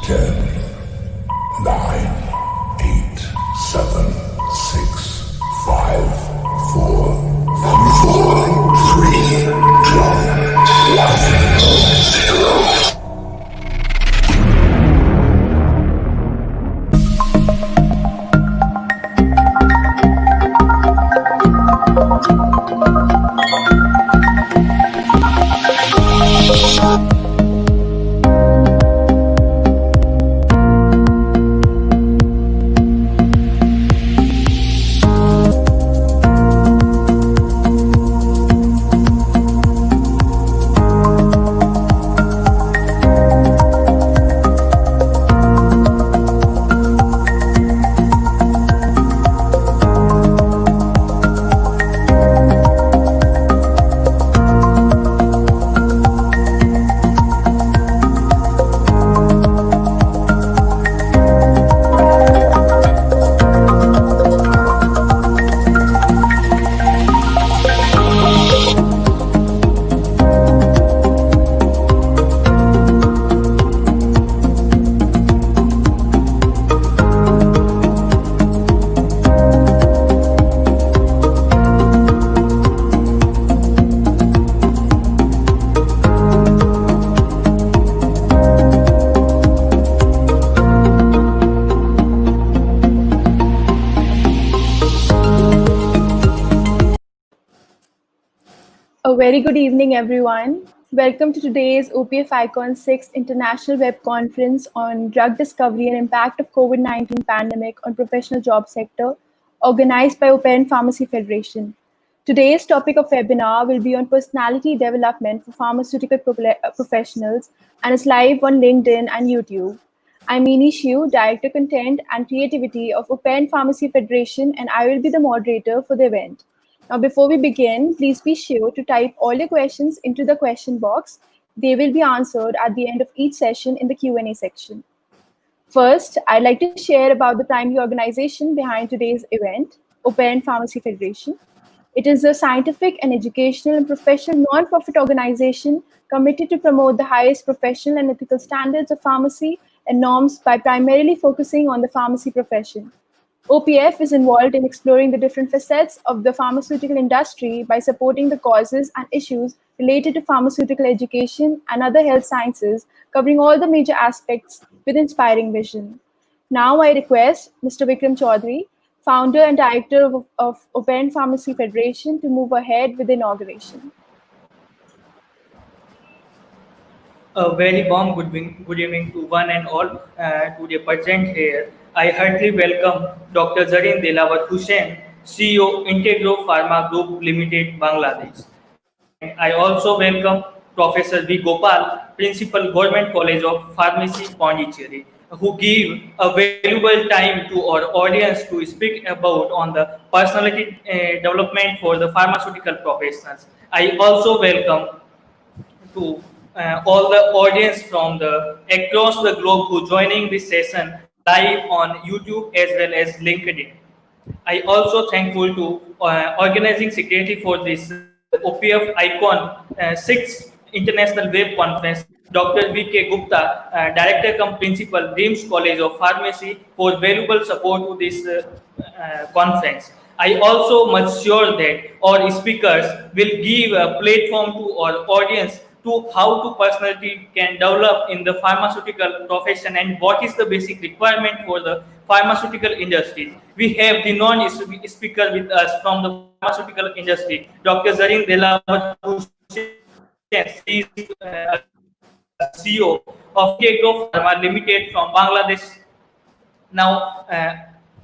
10, 9, 8, 7, 6, 5, 4, 3, 2, 1, 0. A very good evening, everyone. Welcome to today's OPFiCON 6th International Web Conference on Drug Discovery and Impact of COVID-19 Pandemic on Professional Job Sector, organized by Open Pharmacy Federation. Today's topic of webinar will be on personality development for pharmaceutical professionals and is live on LinkedIn and YouTube. I'm Meeni Shiu, Director Content and Creativity of Open Pharmacy Federation, and I will be the moderator for the event. Now, before we begin, please be sure to type all your questions into the question box. They will be answered at the end of each session in the Q&A section. First, I'd like to share about the primary organization behind today's event, Open Pharmacy Federation. It is a scientific and educational and professional non-profit organization committed to promote the highest professional and ethical standards of pharmacy and norms by primarily focusing on the pharmacy profession. OPF is involved in exploring the different facets of the pharmaceutical industry by supporting the causes and issues related to pharmaceutical education and other health sciences, covering all the major aspects with inspiring vision. Now I request Mr. Vikram Chaudhary, founder and director of Open Pharmacy Federation, to move ahead with the inauguration. A very warm good evening to one and all today present here. I heartily welcome Dr. Zarin Delawar Hussain, CEO Integro Pharma Group Limited, Bangladesh. And I also welcome Professor V. Gopal, Principal Government College of Pharmacy, Pondicherry, who give a valuable time to our audience to speak about on the personality development for the pharmaceutical professionals. I also welcome to all the audience from the across the globe who joining this session live on YouTube as well as LinkedIn. I also thankful to organizing secretary for this OPF Icon 6th International Web Conference, Dr. V.K. Gupta, Director cum Principal, Dreams College of Pharmacy, for valuable support to this conference. I also much sure that our speakers will give a platform to our audience to how to personality can develop in the pharmaceutical profession and what is the basic requirement for the pharmaceutical industry. We have the non-speaker with us from the pharmaceutical industry, Dr. Zarin Delawar, who is CEO of Integro Pharma Limited from Bangladesh. Now,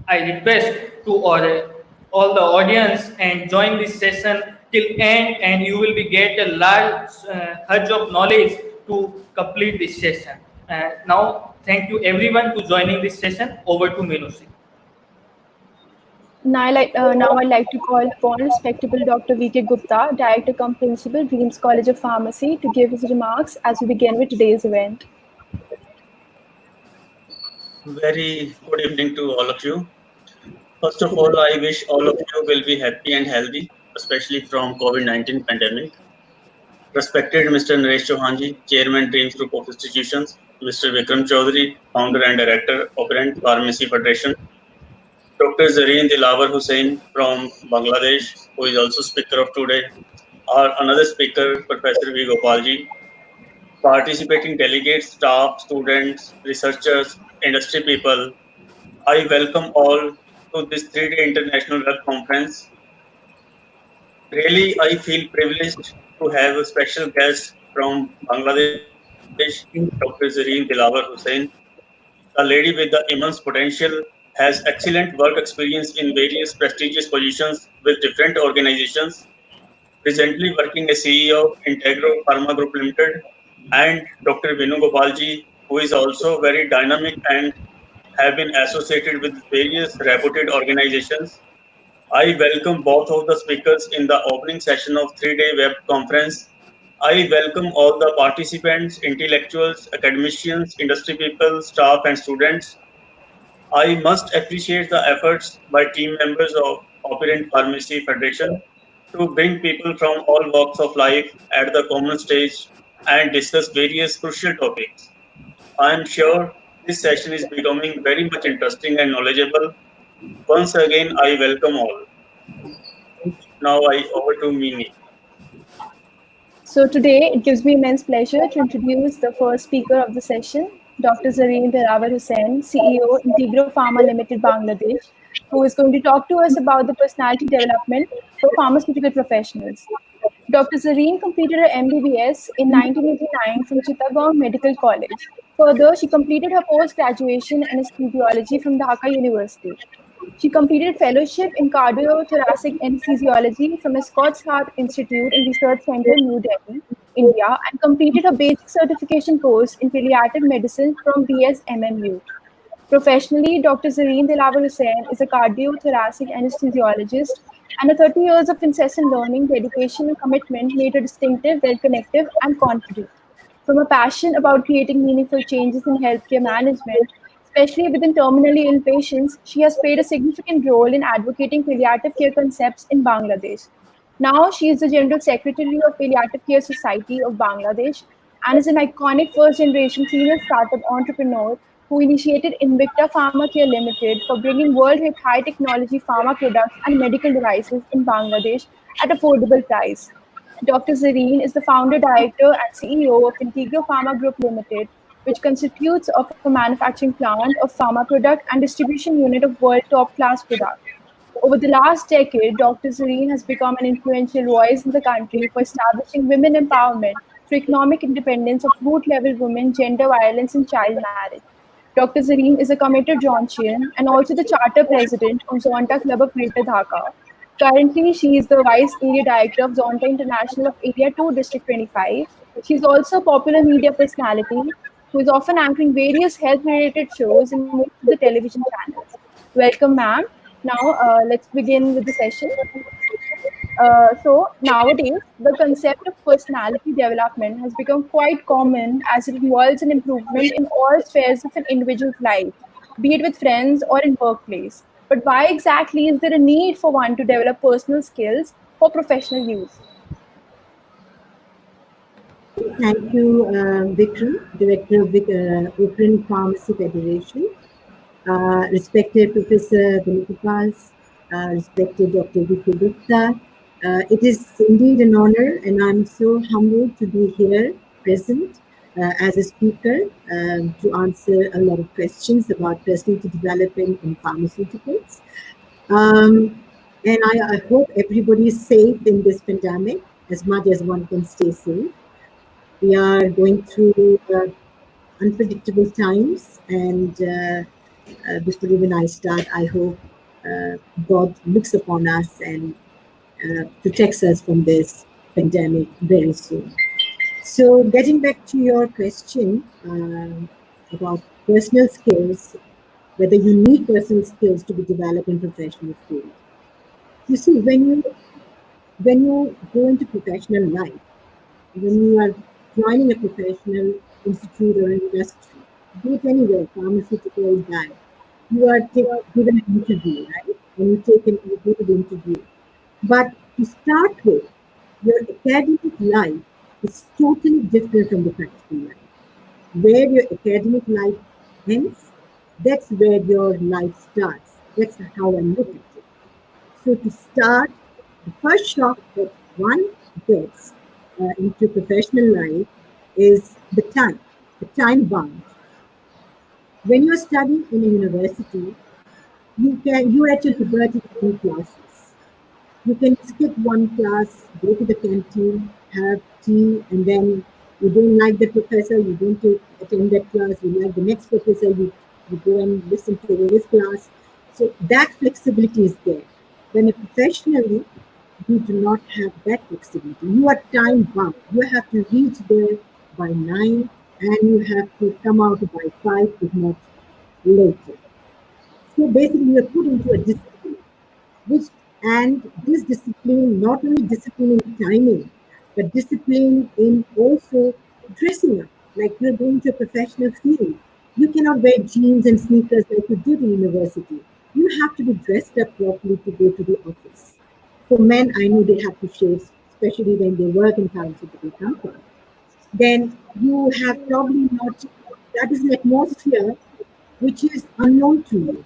I request to all the audience and join this session till end, and you will be get a large hedge of knowledge to complete this session. Now, thank you everyone to joining this session. Over to Menusi. Now I'd like to call upon respectable Dr. V.K. Gupta, Director cum Principal, Dreams College of Pharmacy, to give his remarks as we begin with today's event. Very good evening to all of you. First of all, I wish all of you will be happy and healthy, especially from COVID-19 pandemic. Respected Mr. Naresh Chauhanji, Chairman, Dreams Group of Institutions, Mr. Vikram Chaudhary, founder and director, Operant Pharmacy Federation, Dr. Zarin Delawar Hussain from Bangladesh, who is also speaker of today, our another speaker, Professor V. Gopalji, participating delegates, staff, students, researchers, industry people. I welcome all to this 3-day international web conference. Really, I feel privileged to have a special guest from Bangladesh, Dr. Zareen Dilawar Hussain, a lady with the immense potential, has excellent work experience in various prestigious positions with different organizations, presently working as CEO of Integro Pharma Group Limited, and Dr. Vinu Gopalji, who is also very dynamic and have been associated with various reputed organizations. I welcome both of the speakers in the opening session of 3-day web conference. I welcome all the participants, intellectuals, academicians, industry people, staff, and students. I must appreciate the efforts by team members of Operant Pharmacy Federation to bring people from all walks of life at the common stage and discuss various crucial topics. I am sure this session is becoming very much interesting and knowledgeable. Once again, I welcome all. Now I over to Mimi. So today, it gives me immense pleasure to introduce the first speaker of the session, Dr. Zareen Hussain, CEO, Integro Pharma Limited, Bangladesh, who is going to talk to us about the personality development for pharmaceutical professionals. Dr. Zareen completed her MBBS in 1989 from Chittagong Medical College. Further, she completed her post-graduation in anesthesiology from Dhaka University. She completed fellowship in cardiothoracic anesthesiology from Scott's Heart Institute and Research Center, New Delhi, India, and completed her basic certification course in pediatric medicine from BSMMU. Professionally, Dr. Zareen Dilawar Hussain is a cardiothoracic anesthesiologist, and her 30 years of incessant learning, dedication, and commitment made her distinctive, well-connected, and confident. From a passion about creating meaningful changes in healthcare management, especially within terminally ill patients, she has played a significant role in advocating palliative care concepts in Bangladesh. Now, she is the General Secretary of Palliative Care Society of Bangladesh and is an iconic first-generation female startup entrepreneur who initiated Invicta Pharma Care Limited for bringing world-hit high-technology pharma products and medical devices in Bangladesh at affordable price. Dr. Zareen is the founder, director, and CEO of Integro Pharma Group Limited, which constitutes of a manufacturing plant of pharma product and distribution unit of world top-class product. Over the last decade, Dr. Zareen has become an influential voice in the country for establishing women empowerment through economic independence of root-level women, gender violence, and child marriage. Dr. Zareen is a committed Zonchian and also the charter president of Zonta Club of Greater Dhaka. Currently, she is the Vice Area Director of Zonta International of Area 2 District 25. She is also a popular media personality who is often anchoring various health-related shows in most of the television channels. Welcome, ma'am. Now, let's begin with the session. So nowadays, the concept of personality development has become quite common as it involves an improvement in all spheres of an individual's life, be it with friends or in workplace. But why exactly is there a need for one to develop personal skills for professional use? Thank you, Vikram, Director of Open Pharmacy Federation, respected Professor Gopal, respected Dr. Vicky Gupta. It is indeed an honor, and I'm so humbled to be here present as a speaker to answer a lot of questions about personality development in pharmaceuticals. And I hope everybody is safe in this pandemic as much as one can stay safe. We are going through unpredictable times, and before even I start, I hope God looks upon us and protects us from this pandemic very soon. So, getting back to your question about personal skills, whether you need personal skills to be developed in professional field. You see, when you go into professional life, when you are joining a professional institute or industry, be it anywhere, pharmaceutical, bank, you are given an interview, right? And you go to the interview. But to start with, your academic life is totally different from the practical life. where your academic life ends, that's where your life starts. That's how I look at it. So to start, the first shock that one gets into professional life is the time bound. When you're studying in a university, you're at your liberty to do classes. You can skip one class, go to the canteen, have tea, and then you don't like the professor, you don't attend that class, you like the next professor, you go and listen to his class. So that flexibility is there. When professionally, you do not have that flexibility. You are time bound. You have to reach there by 9 and you have to come out by 5, if not later. So basically, you are put into a discipline which and this discipline not only discipline in timing but discipline in also dressing up like you're going to a professional field. You cannot wear jeans and sneakers like you did in university. You have to be dressed up properly to go to the office. For men, I know they have to shave, especially when they work in pharmaceutical company. Then you have probably not, that is an atmosphere which is unknown to you,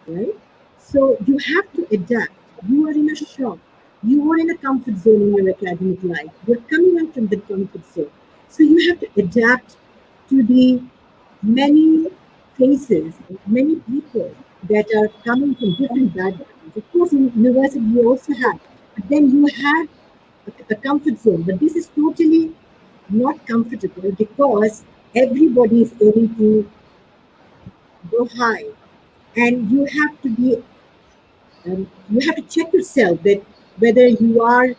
right? So you have to adapt. You are in a shop. You are in a comfort zone in your academic life. You're coming out from the comfort zone. So you have to adapt to the many faces, many people that are coming from different backgrounds. Of course, in university you also have, but then you have a comfort zone. But this is totally not comfortable because everybody is able to go high, and you have to check yourself that whether you are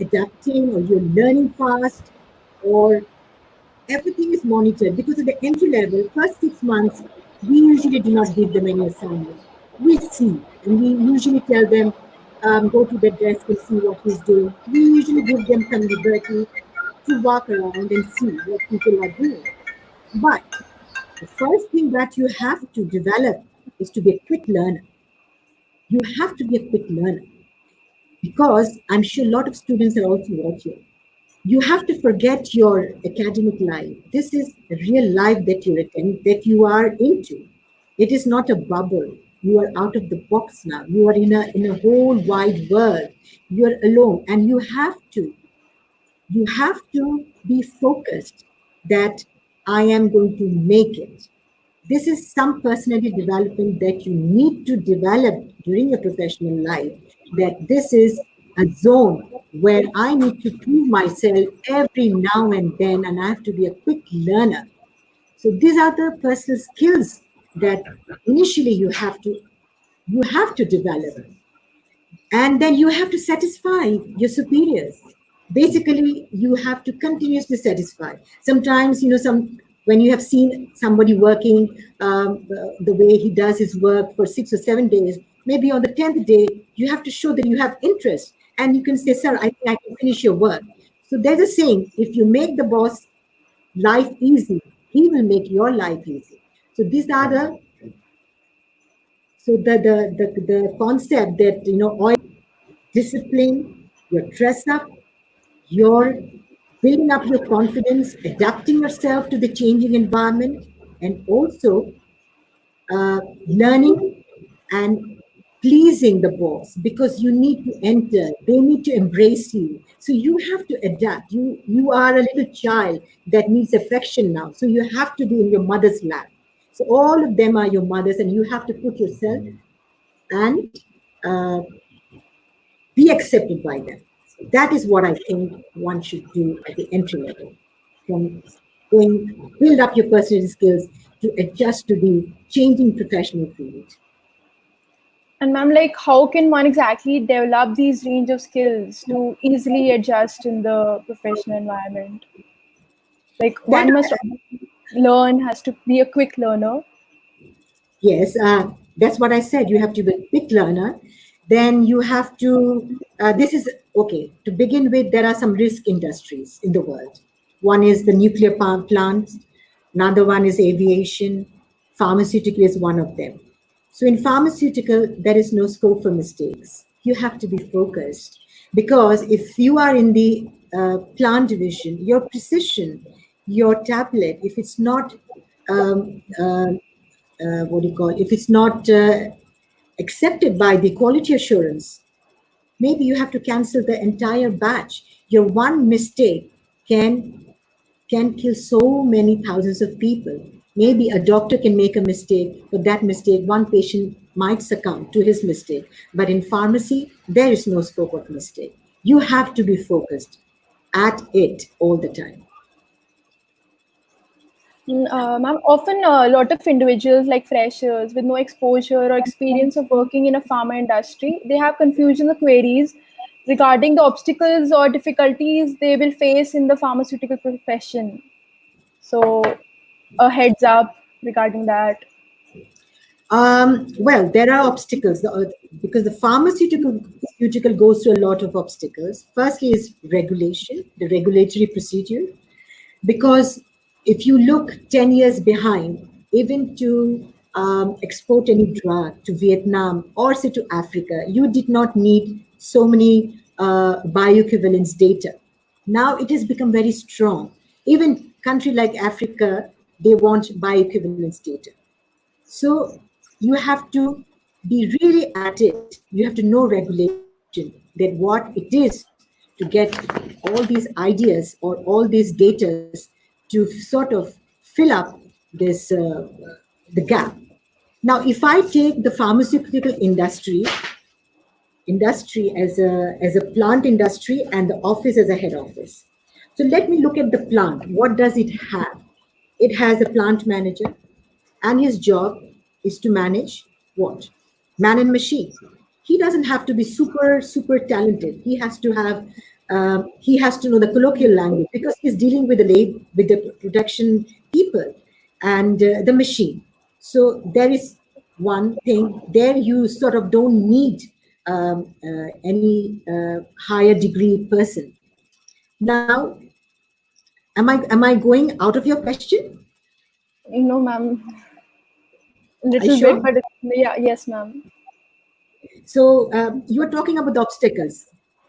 adapting or you're learning fast or everything is monitored because at the entry level, first 6 months, we usually do not give them any assignment. We see and we usually tell them, go to the desk and see what he's doing. We usually give them some liberty to walk around and see what people are doing. But the first thing that you have to develop is to be a quick learner. You have to be a quick learner because I'm sure a lot of students are also watching. You have to forget your academic life. This is a real life that that you are into. It is not a bubble. You are out of the box now. You are in a whole wide world. You are alone, and you have to be focused that I am going to make it. This is some personality development that you need to develop during your professional life. That this is a zone where I need to prove myself every now and then, and I have to be a quick learner. So these are the personal skills that initially you have to develop, and then you have to satisfy your superiors. Basically you have to continuously satisfy. Sometimes when you have seen somebody working the way he does his work for 6 or 7 days, maybe on the 10th day you have to show that you have interest and you can say, sir, I think I can finish your work. So there's a saying, if you make the boss life easy, he will make your life easy. So these are the concept that oil discipline, your dress up, your building up your confidence, adapting yourself to the changing environment, and also learning and pleasing the boss because you need to enter. They need to embrace you. So you have to adapt. You are a little child that needs affection now. So you have to be in your mother's lap. So all of them are your mothers, and you have to put yourself and uh, be accepted by them. So that is what I think one should do at the entry level. From build up your personal skills to adjust to the changing professional field. And ma'am, like, how can one exactly develop these range of skills to easily adjust in the professional environment? Like, That one must learn, has to be a quick learner. Yes, that's what I said. You have to be a quick learner. Then you have to, this is okay. To begin with, there are some risk industries in the world. One is the nuclear power plants, another one is aviation, pharmaceutical is one of them. So in pharmaceutical, there is no scope for mistakes. You have to be focused because if you are in the plant division, your precision your tablet, if it's not, what do you call, if it's not accepted by the quality assurance, maybe you have to cancel the entire batch. Your one mistake can kill so many thousands of people. Maybe a doctor can make a mistake, but that mistake, one patient might succumb to his mistake. But in pharmacy, there is no scope of mistake. You have to be focused at it all the time. Ma'am, often a lot of individuals like freshers with no exposure or experience of working in a pharma industry, they have confusion or queries regarding the obstacles or difficulties they will face in the pharmaceutical profession. So, a heads up regarding that. Well, there are obstacles because the pharmaceutical goes through a lot of obstacles. Firstly is regulation, the regulatory procedure. Because if you look 10 years behind, even to export any drug to Vietnam or say to Africa, you did not need so many bioequivalence data. Now it has become very strong. Even country like Africa, they want bioequivalence data. So you have to be really at it. You have to know regulation, that what it is to get all these ideas or all these data to sort of fill up this the gap. Now, if I take the pharmaceutical industry as a plant industry and the office as a head office. So let me look at the plant. What does it have? It has a plant manager, and his job is to manage what? Man and machine. He doesn't have to be super talented. He has to know the colloquial language because he's dealing with the production people and the machine. So there is one thing there. You sort of don't need any higher degree person. Now, am I going out of your question? No, ma'am. Are you Little bit, sure? but yeah, yes, ma'am. So you were talking about the obstacles.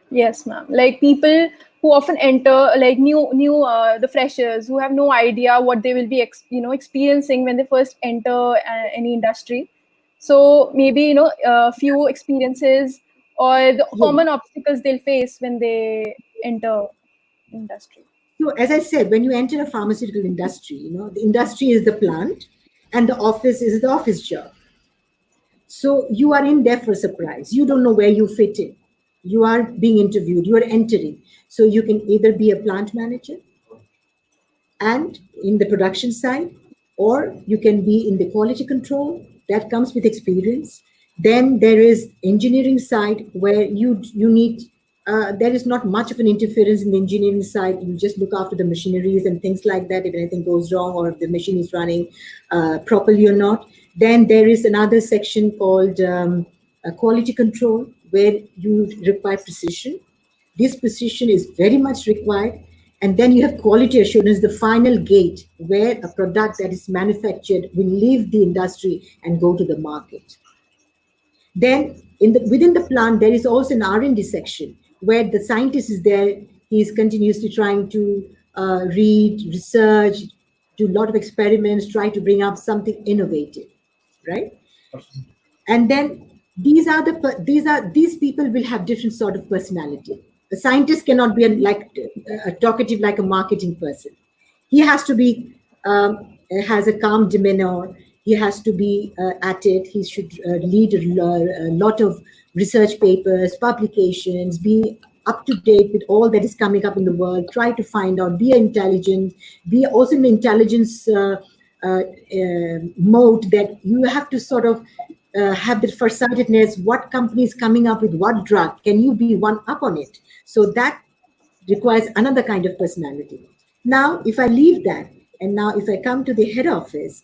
Yes, ma'am. Like people who often enter, like the freshers who have no idea what they will be, experiencing when they first enter any industry. So maybe few experiences or the Yeah. common obstacles they'll face when they enter industry. So as I said, when you enter a pharmaceutical industry, the industry is the plant, and the office is the office job. So you are in there for a surprise. You don't know where you fit in. You are being interviewed. You are entering. So you can either be a plant manager and in the production side, or you can be in the quality control. That comes with experience. Then there is engineering side where you need. There is not much of an interference in the engineering side. You just look after the machineries and things like that. If anything goes wrong or if the machine is running properly or not. Then there is another section called quality control where you require precision. This precision is very much required. And then you have quality assurance, the final gate where a product that is manufactured will leave the industry and go to the market. Then within the plant, there is also an R&D section where the scientist is there. He is continuously trying to read, research, do a lot of experiments, try to bring up something innovative, right? And then these people will have different sort of personality. A scientist cannot be a talkative like a marketing person. He has to be has a calm demeanor. He has to be at it. He should lead a lot of research papers, publications, be up to date with all that is coming up in the world. Try to find out. Be intelligent. Be also in the intelligence mode that you have to sort of have the farsightedness. What company is coming up with what drug? Can you be one up on it? So that requires another kind of personality. Now, if I leave that, and now if I come to the head office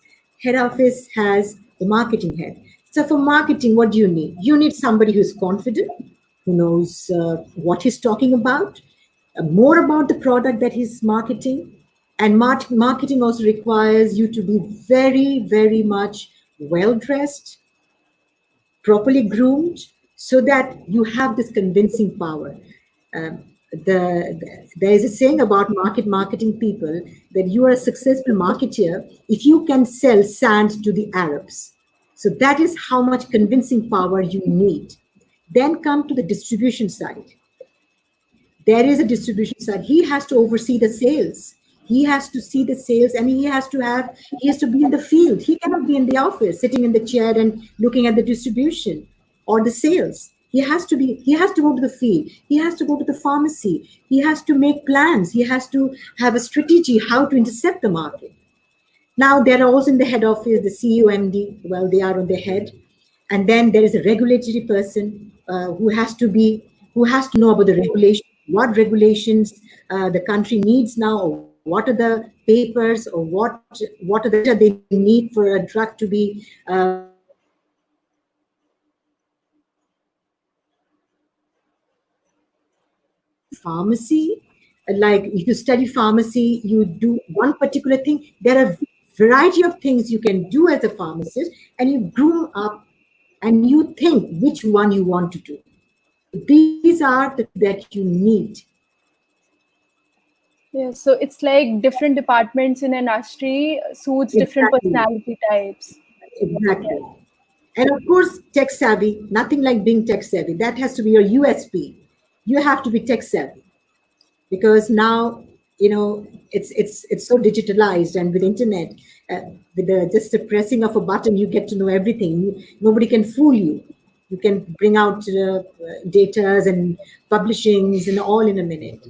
has the marketing head. So for marketing, what do you need? You need somebody who's confident, who knows what he's talking about, more about the product that he's marketing. And marketing also requires you to be very, very much well-dressed, properly groomed, so that you have this convincing power. there is a saying about marketing people that you are a successful marketeer if you can sell sand to the Arabs. So that is how much convincing power you need. Then come to the distribution side. There is a distribution side. He has to oversee the sales. He has to see the sales, and he has to be in the field. He cannot be in the office sitting in the chair and looking at the distribution or the sales. He has to go to the field. He has to go to the pharmacy. He has to make plans. He has to have a strategy how to intercept the market. Now there are also in the head office, the CEO, MD, well, they are on the head. And then there is a regulatory person who has to know about the regulation, what regulations the country needs now, or what are the papers, or what are the data they need for a drug to be pharmacy. Like if you study pharmacy, you do one particular thing. There are a variety of things you can do as a pharmacist, and you groom up and you think which one you want to do. These are the that you need. Yeah, so it's like different departments in an industry suits different Exactly. personality types. Exactly. And of course, tech savvy, nothing like being tech savvy. That has to be your USP. You have to be tech savvy because now, it's so digitalized, and with internet, just the pressing of a button, you get to know everything. Nobody can fool you. You can bring out datas and publishings and all in a minute.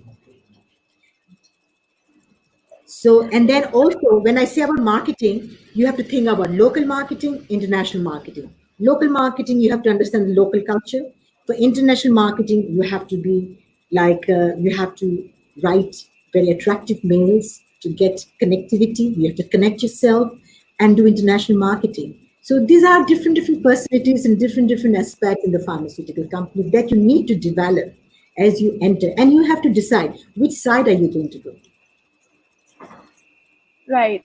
So, and then also when I say about marketing, you have to think about local marketing, international marketing. Local marketing, you have to understand the local culture. For international marketing, you have to be like, you have to write very attractive mails to get connectivity. You have to connect yourself and do international marketing. So these are different personalities and different aspects in the pharmaceutical company that you need to develop as you enter. And you have to decide which side are you going to go. Right.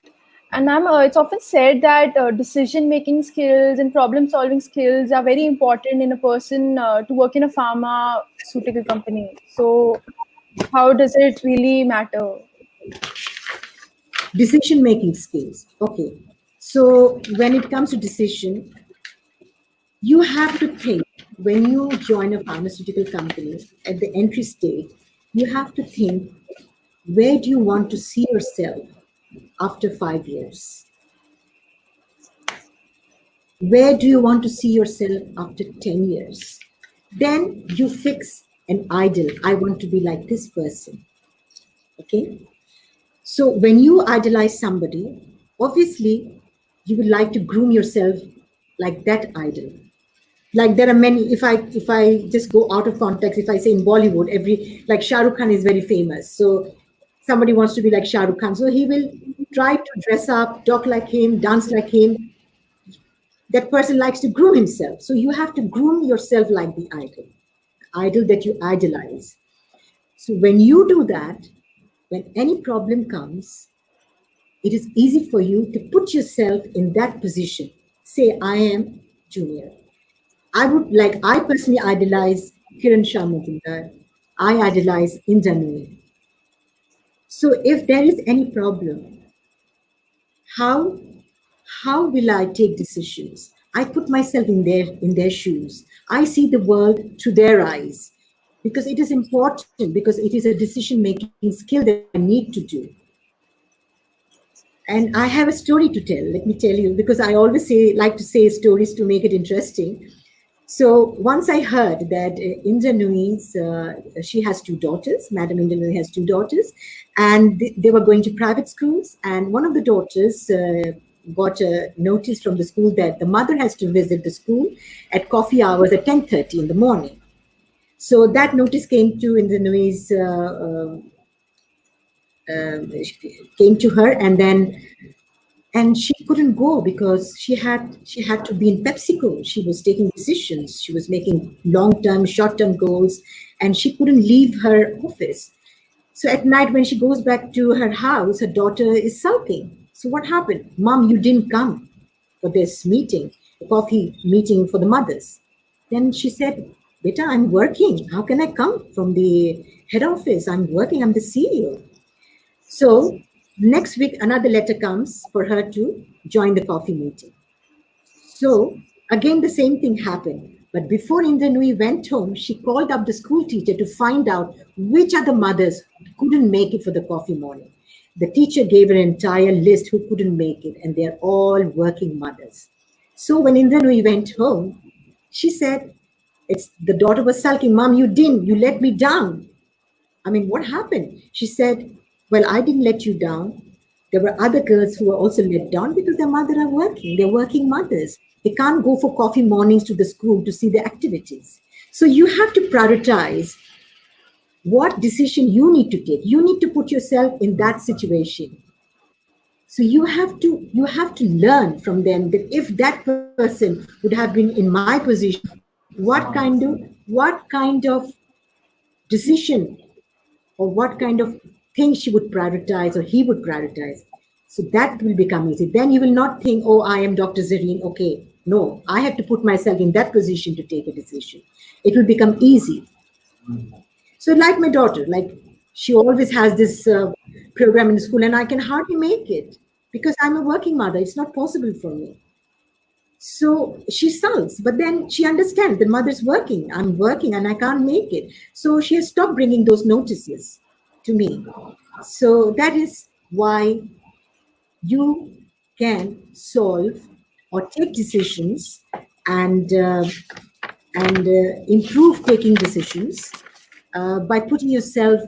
And ma'am, it's often said that decision-making skills and problem-solving skills are very important in a person to work in a pharmaceutical company. So how does it really matter? Decision-making skills. Okay. So when it comes to decision, you have to think when you join a pharmaceutical company at the entry stage, you have to think, where do you want to see yourself after 5 years? Where do you want to see yourself after 10 years? Then you fix an ideal. I want to be like this person. Okay. So when you idolize somebody, obviously you would like to groom yourself like that idol. Like there are many, if I just go out of context, if I say in Bollywood, like Shah Rukh Khan is very famous. So somebody wants to be like Shah Rukh Khan. So he will try to dress up, talk like him, dance like him. That person likes to groom himself. So you have to groom yourself like the idol that you idolize. So when you do that, when any problem comes, it is easy for you to put yourself in that position. Say, I am Junior. I personally idolize Kiran Shah Majumdar. I idolize Indrani. So if there is any problem, how will I take decisions? I put myself in their shoes. I see the world through their eyes because it is important, because it is a decision-making skill that I need to do. And I have a story to tell. Let me tell you, because I always like to say stories to make it interesting. So once I heard that Indra Nui's, she has 2 daughters, Madam Indra Nui has 2 daughters, and they were going to private schools. And one of the daughters got a notice from the school that the mother has to visit the school at coffee hours at 10:30 in the morning. So that notice came to Indra Nui's, came to her, and she couldn't go because she had to be in PepsiCo. She was taking decisions. She was making long-term, short-term goals, and she couldn't leave her office. So at night, when she goes back to her house, her daughter is sulking. So what happened? Mom, you didn't come for this meeting, the coffee meeting for the mothers. Then she said, Beta, I'm working. How can I come from the head office? I'm working. I'm the CEO. So next week, another letter comes for her to join the coffee meeting. So again, the same thing happened. But before Indranu went home, she called up the school teacher to find out which are the mothers who couldn't make it for the coffee morning. The teacher gave an entire list who couldn't make it, and they're all working mothers. So when Indranu went home, she said, it's the daughter was sulking, Mom, you didn't, you let me down. I mean, what happened? She said, well, I didn't let you down. There were other girls who were also let down because their mother are working. They're working mothers. They can't go for coffee mornings to the school to see the activities. So you have to prioritize what decision you need to take. You need to put yourself in that situation. So you have to learn from them that if that person would have been in my position, what kind of decision or what kind of things she would prioritize or he would prioritize. So that will become easy. Then you will not think, oh, I am Dr. Zareen. Okay, no, I have to put myself in that position to take a decision. It will become easy. So, like my daughter, like she always has this program in the school, and I can hardly make it because I'm a working mother. It's not possible for me. So she sulks, but then she understands the mother's working. I'm working and I can't make it. So she has stopped bringing those notices to me. So that is why you can solve or take decisions and improve taking decisions by putting yourself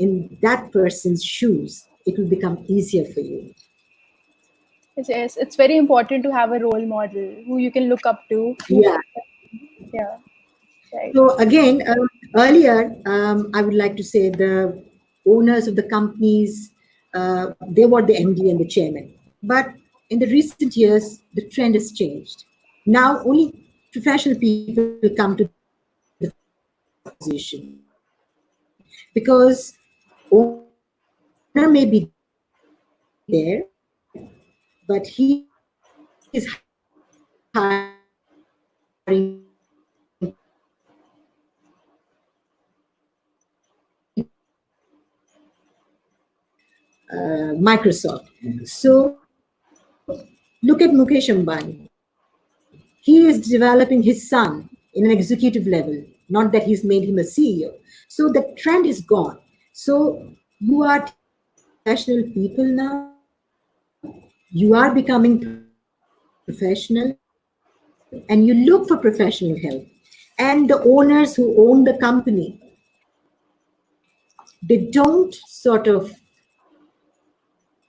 in that person's shoes. It will become easier for you. Yes, it's very important to have a role model who you can look up to. Yeah. Yeah, right. So again, earlier, I would like to say the owners of the companies, they were the MD and the chairman. But in the recent years, the trend has changed. Now only professional people come to the front position because owner may be there, but he is hiring Microsoft. So look at Mukesh Ambani. He is developing his son in an executive level, not that he's made him a CEO. So the trend is gone. So you are taking professional people now. You are becoming professional and you look for professional help. And the owners who own the company, they don't sort of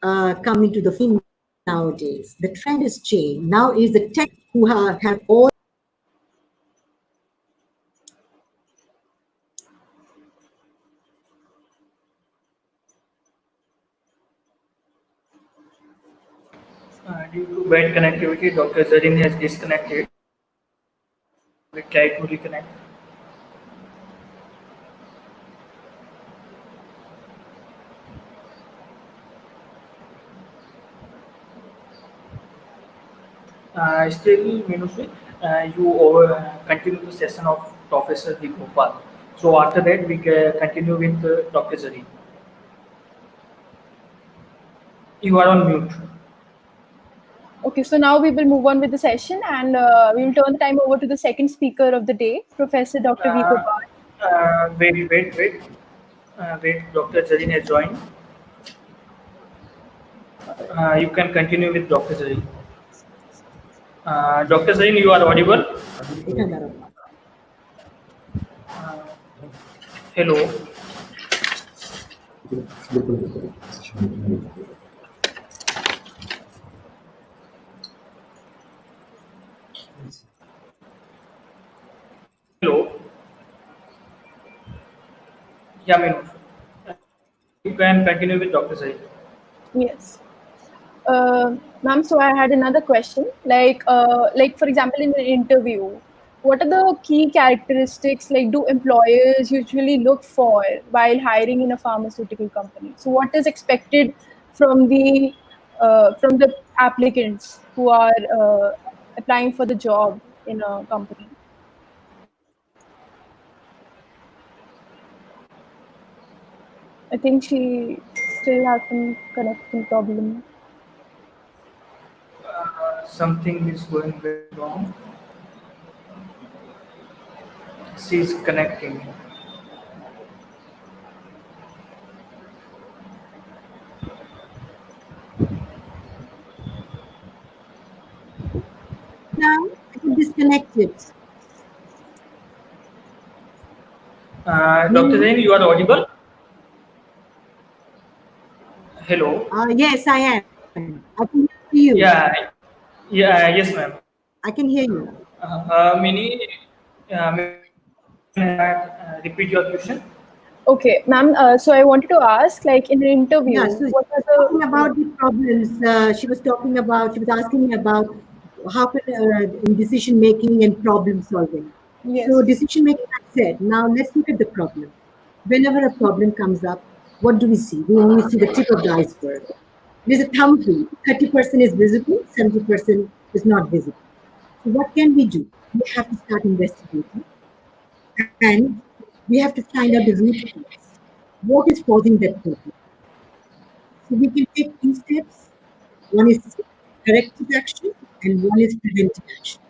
come into the nowadays. The trend has changed. Now is the tech who have all. Due to bad connectivity, Dr. Zarin has disconnected. We try to reconnect. Still, Minusri, you continue the session of Professor V. Gopal. So after that, we can continue with Dr. Zarin. You are on mute. Okay, so now we will move on with the session and we will turn the time over to the second speaker of the day, Professor Dr. V. Gopal. Wait. Dr. Zarin has joined. You can continue with Dr. Zarin. Dr. Zarin, you are audible. Hello. Hello. Yeah, Minu. You can continue with Dr. Zarin. Yes. Ma'am, so I had another question. Like for example, in an interview, what are the key characteristics like do employers usually look for while hiring in a pharmaceutical company? So what is expected from the applicants who are applying for the job in a company? I think she still has some connection problem. Something is going very wrong. She's connecting. Now I got disconnected. Dr. Maybe. Zain, you are audible? Hello. Yes, I am. I can hear you. Yeah, yeah, yes, ma'am. I can hear you. Many, repeat your question. Okay, ma'am. So I wanted to ask, like in an interview, Yeah, so she what was are talking the about the problems. She was asking me about how can in decision making and problem solving. So yes, decision making, I said, now let's look at the problem. Whenever a problem comes up, what do we see? We only see the tip of the iceberg. There's a thumb rule. 30% is visible, 70% is not visible. So what can we do? We have to start investigating and we have to find out the root cause. What is causing that problem? So we can take two steps. One is corrective action and one is preventive action.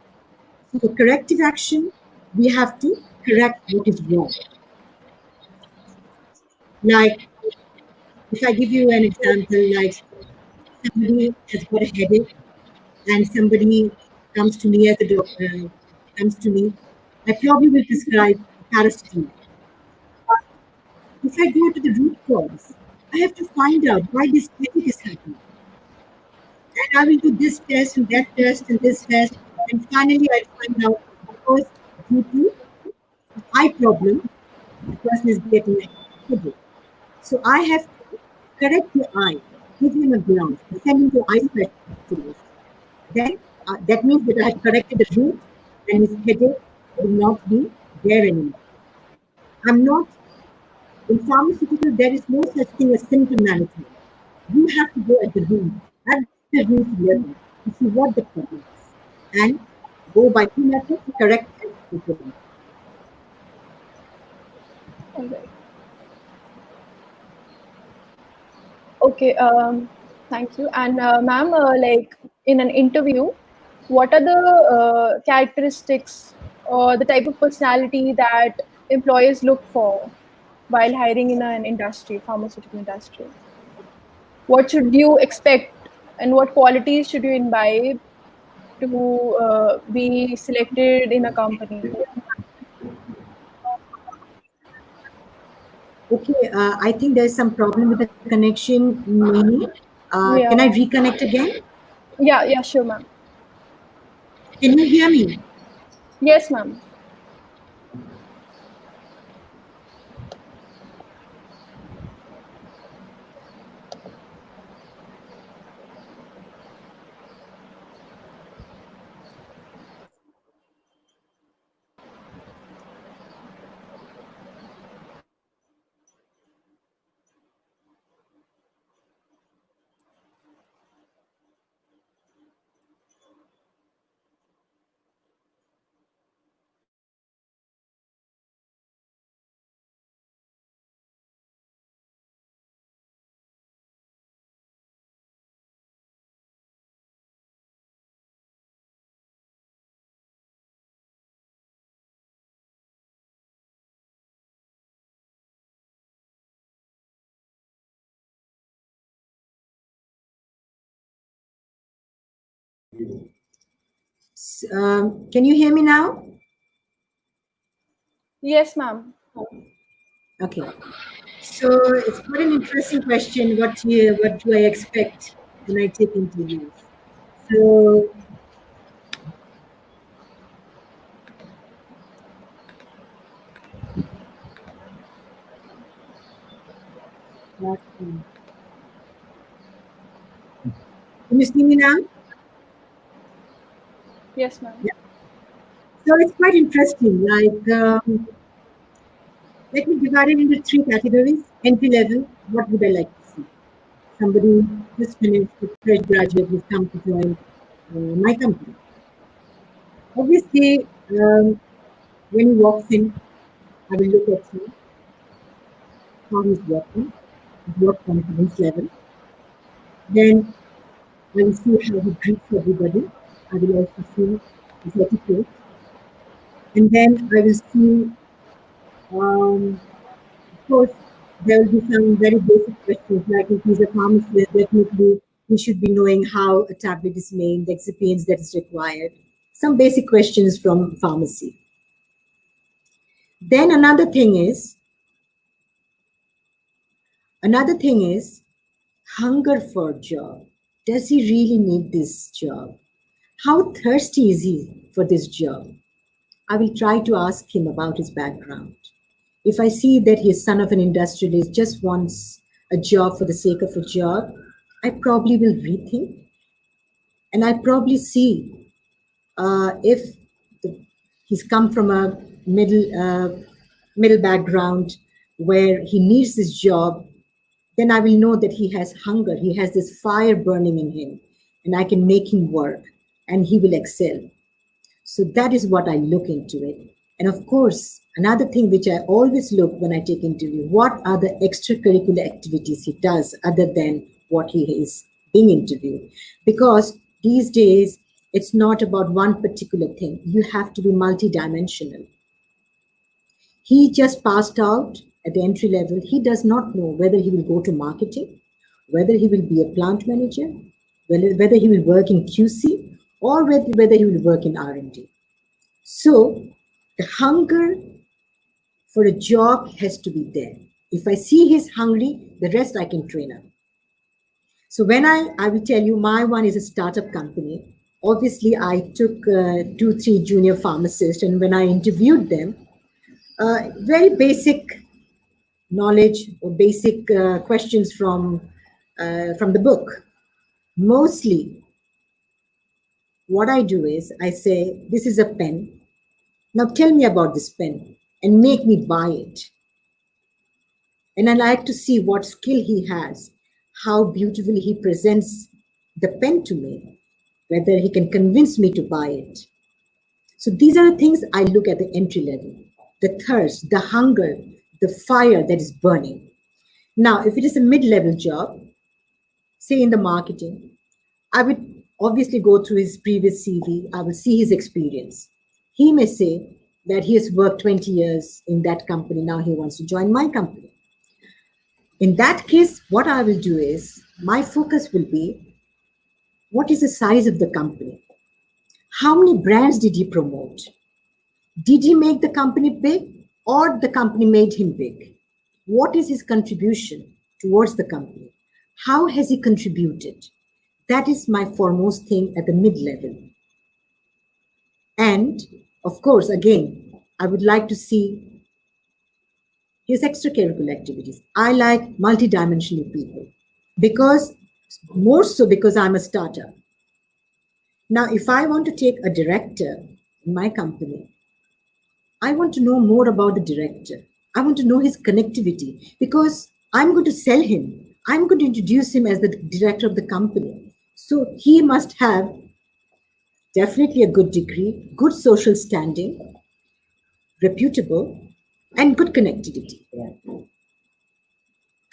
So for corrective action, we have to correct what is wrong. Like if I give you an example, like somebody has got a headache and somebody comes to me as a doctor, comes to me, I probably will prescribe paracetamol. If I go to the root cause, I have to find out why this headache is happening. And I will do this test and that test and this test. And finally, I find out because due to eye problem, the person is getting a headache. So I have to correct the eye, give him a glance, send him to eye specialist. Then that means that I have corrected the root and his headache will not be there anymore. I'm not, in pharmaceutical, there is no such thing as symptom management. You have to go at the root level, to see what the problem is. And go by two methods, correct and prevent. all right. Okay, thank you. And ma'am, like in an interview, what are the characteristics or the type of personality that employers look for while hiring in an industry, pharmaceutical industry? What should you expect, and what qualities should you imbibe to be selected in a company? Okay, I think there's some problem with the connection, Mimi. Can I Yeah, reconnect again? yeah, sure, ma'am. Can you hear me? Yes, ma'am. Can you hear me now? Yes, ma'am. Okay. So it's quite an interesting question. What do I expect when I take interviews? So can you see me now? Yes, ma'am. Yeah. So it's quite interesting. Let me divide it into three categories. Entry level, what would I like to see? Somebody just finished, a fresh graduate who's come to join my company. Obviously, when he walks in, I will look at him, how he's working. work confidence level. Then I will see how he greets everybody. I will also see his etiquette. And then I will see, of course, there will be some very basic questions, like if he's a pharmacist, definitely he should be knowing how a tablet is made, the excipients that is required. Some basic questions from pharmacy. Then another thing is hunger for job. Does he really need this job? How thirsty is he for this job? I will try to ask him about his background. If I see that he is son of an industrialist, just wants a job for the sake of a job, I probably will rethink. And I probably see if he's come from a middle background where he needs this job, then I will know that he has hunger. He has this fire burning in him, and I can make him work, and he will excel. So that is what I look into it. And of course, another thing which I always look when I take interview, what are the extracurricular activities he does other than what he is being interviewed? Because these days, it's not about one particular thing. You have to be multidimensional. He just passed out at the entry level. He does not know whether he will go to marketing, whether he will be a plant manager, whether he will work in QC, or whether he will work in R&D. So the hunger for a job has to be there. If I see he's hungry, the rest I can train up. So when I will tell you, my one is a startup company. Obviously, I took 2-3 junior pharmacists, and when I interviewed them, very basic knowledge or basic questions from the book. Mostly, what I do is I say, this is a pen. Now tell me about this pen and make me buy it. And I like to see what skill he has, how beautifully he presents the pen to me, whether he can convince me to buy it. So these are the things I look at the entry level, the thirst, the hunger, the fire that is burning. Now, if it is a mid-level job, say in the marketing, I would obviously go through his previous CV. I will see his experience. He may say that he has worked 20 years in that company. Now he wants to join my company. In that case, what I will do is my focus will be, what is the size of the company? How many brands did he promote? Did he make the company big or the company made him big? What is his contribution towards the company? How has he contributed? That is my foremost thing at the mid-level. And of course, again, I would like to see his extracurricular activities. I like multidimensional people because I'm a startup. Now, if I want to take a director in my company, I want to know more about the director. I want to know his connectivity because I'm going to sell him. I'm going to introduce him as the director of the company. So he must have definitely a good degree, good social standing, reputable, and good connectivity.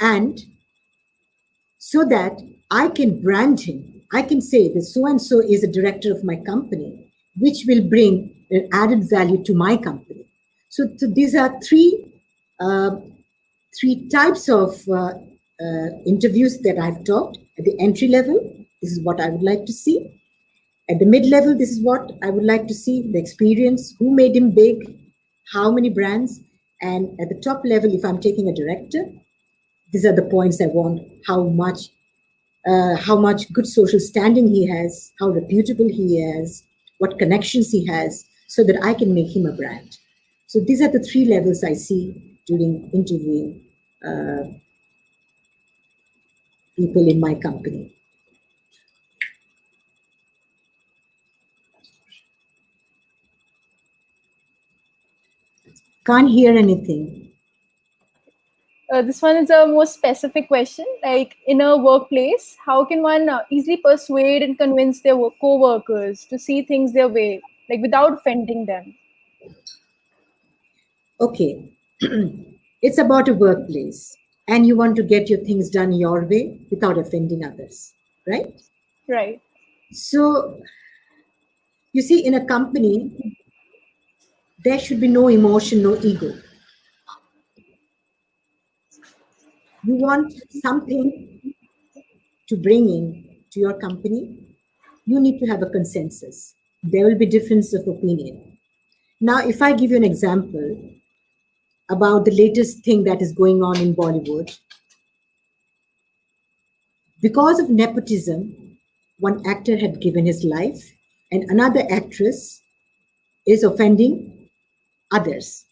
And so that I can brand him. I can say that so-and-so is a director of my company, which will bring an added value to my company. So these are three types of interviews that I've talked. At the entry level, this is what I would like to see. At the mid-level, this is what I would like to see, the experience, who made him big, how many brands. And at the top level, if I'm taking a director, these are the points I want, how much good social standing he has, how reputable he is, what connections he has, so that I can make him a brand. So these are the 3 levels I see during interviewing people in my company. Can't hear anything. This one is a more specific question. Like in a workplace, how can one easily persuade and convince their co-workers to see things their way, like without offending them? Okay, it's about a workplace. and you want to get your things done your way without offending others, right? Right. So, you see, in a company, there should be no emotion, no ego. You want something to bring in to your company, you need to have a consensus. There will be difference of opinion. Now, if I give you an example about the latest thing that is going on in Bollywood, because of nepotism, one actor had given his life and another actress is offending others.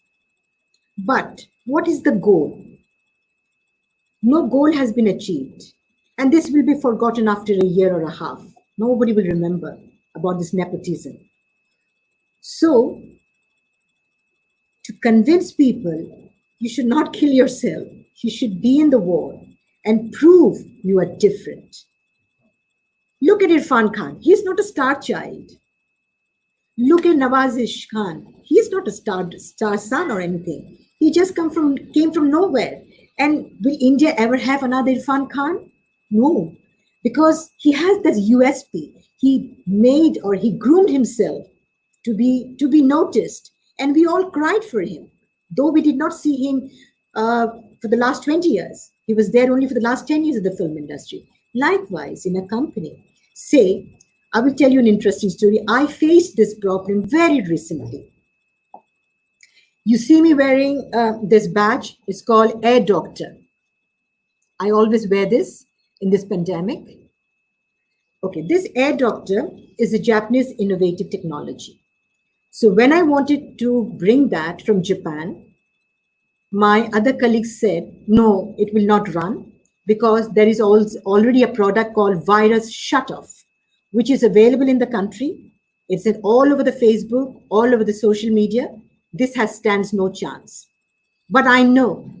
But what is the goal? No goal has been achieved. And this will be forgotten after a year or a half. Nobody will remember about this nepotism. So, to convince people, you should not kill yourself. You should be in the war and prove you are different. Look at Irfan Khan. He's not a star child. Look at Nawazish Khan. He's not a star son or anything. He just came from nowhere. And will India ever have another Irfan Khan? No, because he has this USP. He made or he groomed himself to be noticed, and we all cried for him. Though we did not see him for the last 20 years, he was there only for the last 10 years of the film industry. Likewise, in a company, say, I will tell you an interesting story. I faced this problem very recently. You see me wearing this badge. It's called Air Doctor. I always wear this in this pandemic. Okay, this Air Doctor is a Japanese innovative technology. So when I wanted to bring that from Japan, my other colleagues said, no, it will not run because there is already a product called Virus Shutoff, which is available in the country. It's all over the Facebook, all over the social media. This stands no chance. But I know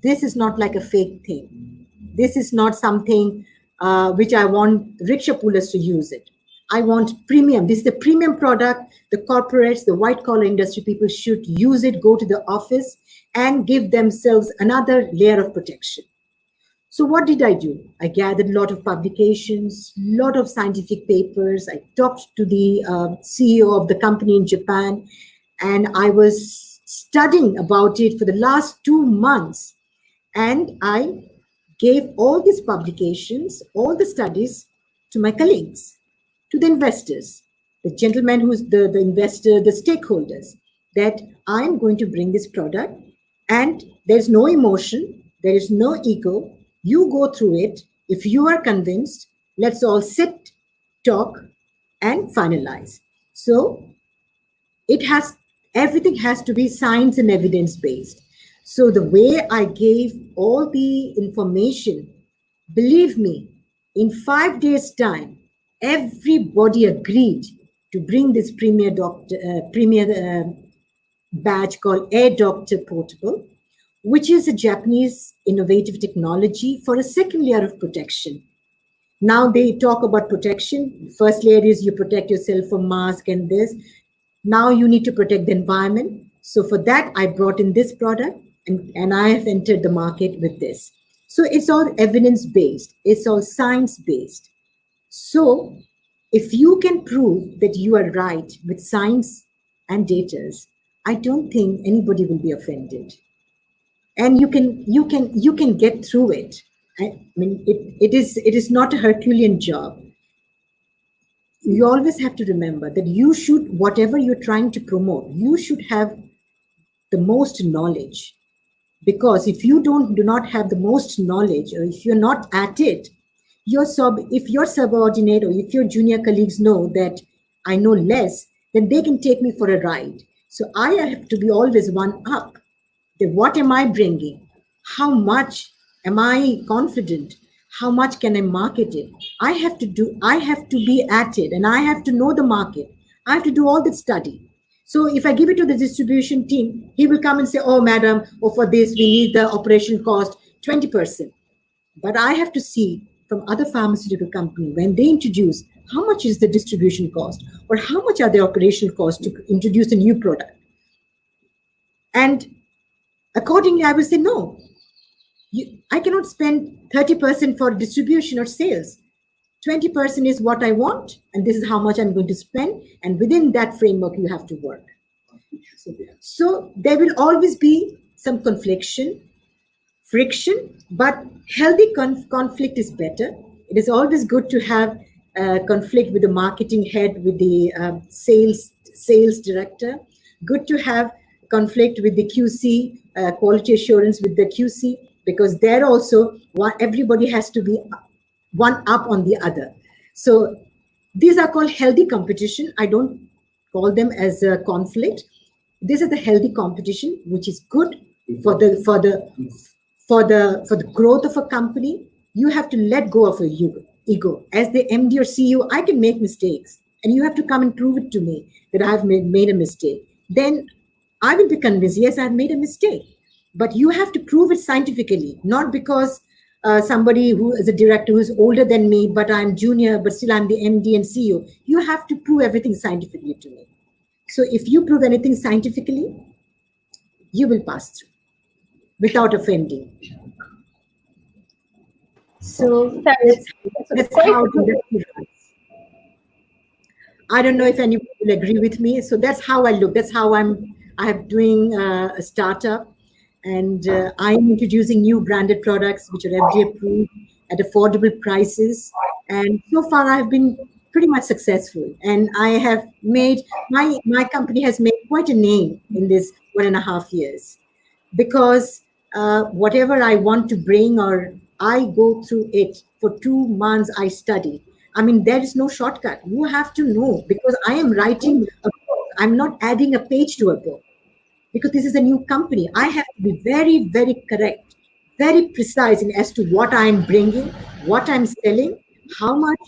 this is not like a fake thing. This is not something which I want rickshaw pullers to use it. I want premium. This is the premium product. The corporates, the white collar industry people should use it, go to the office and give themselves another layer of protection. So what did I do? I gathered a lot of publications, a lot of scientific papers. I talked to the CEO of the company in Japan, and I was studying about it for the last 2 months. And I gave all these publications, all the studies to my colleagues, to the investors, the gentleman who's the investor, the stakeholders, that I'm going to bring this product and there's no emotion, there is no ego. You go through it. If you are convinced, let's all sit, talk, and finalize. So everything has to be science and evidence based. So the way I gave all the information, believe me, in 5 days' time, everybody agreed to bring this premier badge called Air Doctor Portable, which is a Japanese innovative technology for a second layer of protection. Now they talk about protection. First layer is you protect yourself from mask and this. Now you need to protect the environment. So for that, I brought in this product and I have entered the market with this. So it's all evidence-based. It's all science-based. So if you can prove that you are right with science and data, I don't think anybody will be offended. And you can get through it. I mean, it is not a Herculean job. You always have to remember that you should, whatever you're trying to promote, you should have the most knowledge. Because if you do not have the most knowledge, or if you're not at it, if your subordinate or if your junior colleagues know that I know less, then they can take me for a ride. So I have to be always one up. Then what am I bringing? How much am I confident? How much can I market it? I have to be at it, and I have to know the market. I have to do all that study. So if I give it to the distribution team, he will come and say, oh, madam, for this, we need the operational cost 20%. But I have to see from other pharmaceutical companies, when they introduce, how much is the distribution cost? Or how much are the operational costs to introduce a new product? And accordingly, I will say, no, I cannot spend 30% for distribution or sales. 20% is what I want, and this is how much I'm going to spend. And within that framework, you have to work. So there will always be some friction, but healthy conflict is better. It is always good to have conflict with the marketing head, with the sales director. Good to have conflict with the QC, quality assurance with the QC, because there also everybody has to be one up on the other. So these are called healthy competition. I don't call them as a conflict. This is the healthy competition, which is good for the growth of a company. You have to let go of your ego. As the MD or CEO, I can make mistakes, and you have to come and prove it to me that I've made a mistake. Then I will be convinced, yes, I've made a mistake. But you have to prove it scientifically, not because somebody who is a director who is older than me, but I'm junior, but still I'm the MD and CEO. You have to prove everything scientifically to me. So if you prove anything scientifically, you will pass through without offending. So that's how the industry runs. I don't know if anyone will agree with me. So that's how I look. That's how I'm doing a startup, and I'm introducing new branded products which are FDA approved at affordable prices. And so far, I've been pretty much successful. And I have made my company has made quite a name in this 1.5 years, because whatever I want to bring, or I go through it for 2 months, I study. I mean, there is no shortcut. You have to know, because I am writing a book. I'm not adding a page to a book, because this is a new company. I have to be very, very correct, very precise in as to what I'm bringing, what I'm selling, how much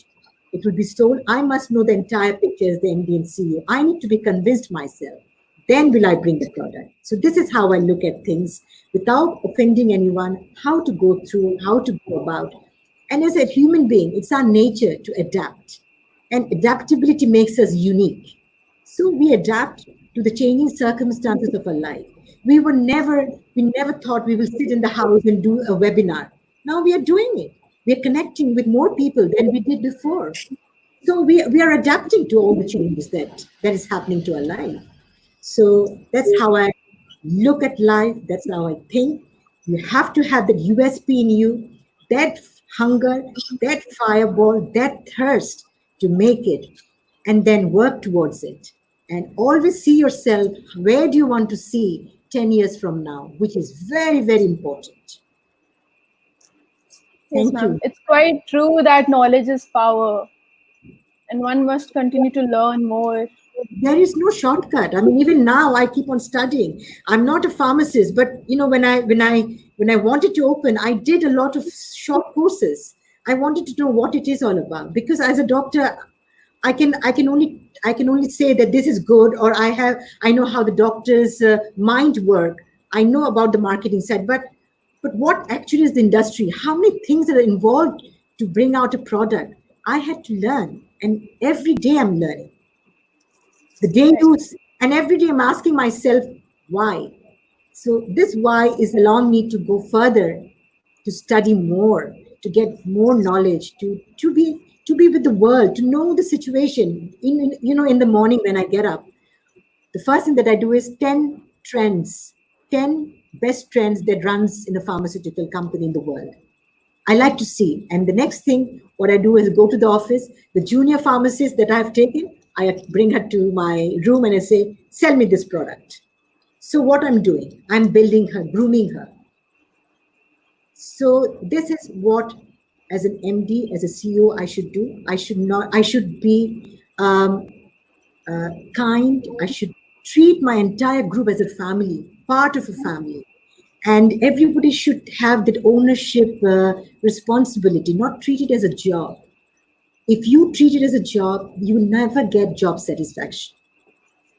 it will be sold. I must know the entire picture as the MD and CEO. I need to be convinced myself. Then will I bring the product. So this is how I look at things, without offending anyone, how to go through, how to go about. And as a human being, it's our nature to adapt. And adaptability makes us unique. So we adapt to the changing circumstances of our life. We never thought we will sit in the house and do a webinar. Now we are doing it. We are connecting with more people than we did before. So we are adapting to all the changes that is happening to our life. So that's how I look at life. That's how I think. You have to have that USP in you, that hunger, that fireball, that thirst to make it, and then work towards it. And always see yourself, where do you want to see 10 years from now, which is very, very important. Yes, ma'am. It's quite true that knowledge is power, and one must continue to learn more. There is no shortcut. I mean, even now I keep on studying. I'm not a pharmacist, but when I wanted to open, I did a lot of short courses. I wanted to know what it is all about, because as a doctor, I can only say that this is good, or I know how the doctor's mind work. I know about the marketing side, but what actually is the industry? How many things are involved to bring out a product? I had to learn, and every day I'm learning. The day roots, and every day I'm asking myself why. So this why is allowing me to go further, to study more, to get more knowledge, to be with the world, to know the situation. In the morning when I get up, the first thing that I do is 10 trends, 10 best trends that runs in a pharmaceutical company in the world. I like to see. And the next thing, what I do is go to the office, the junior pharmacist that I've taken, I bring her to my room and I say, sell me this product. So what I'm doing, I'm building her, grooming her. So this is what, as an MD, as a CEO, I should do. I should be kind. I should treat my entire group as a family, part of a family. And everybody should have that ownership responsibility, not treat it as a job. If you treat it as a job, you will never get job satisfaction.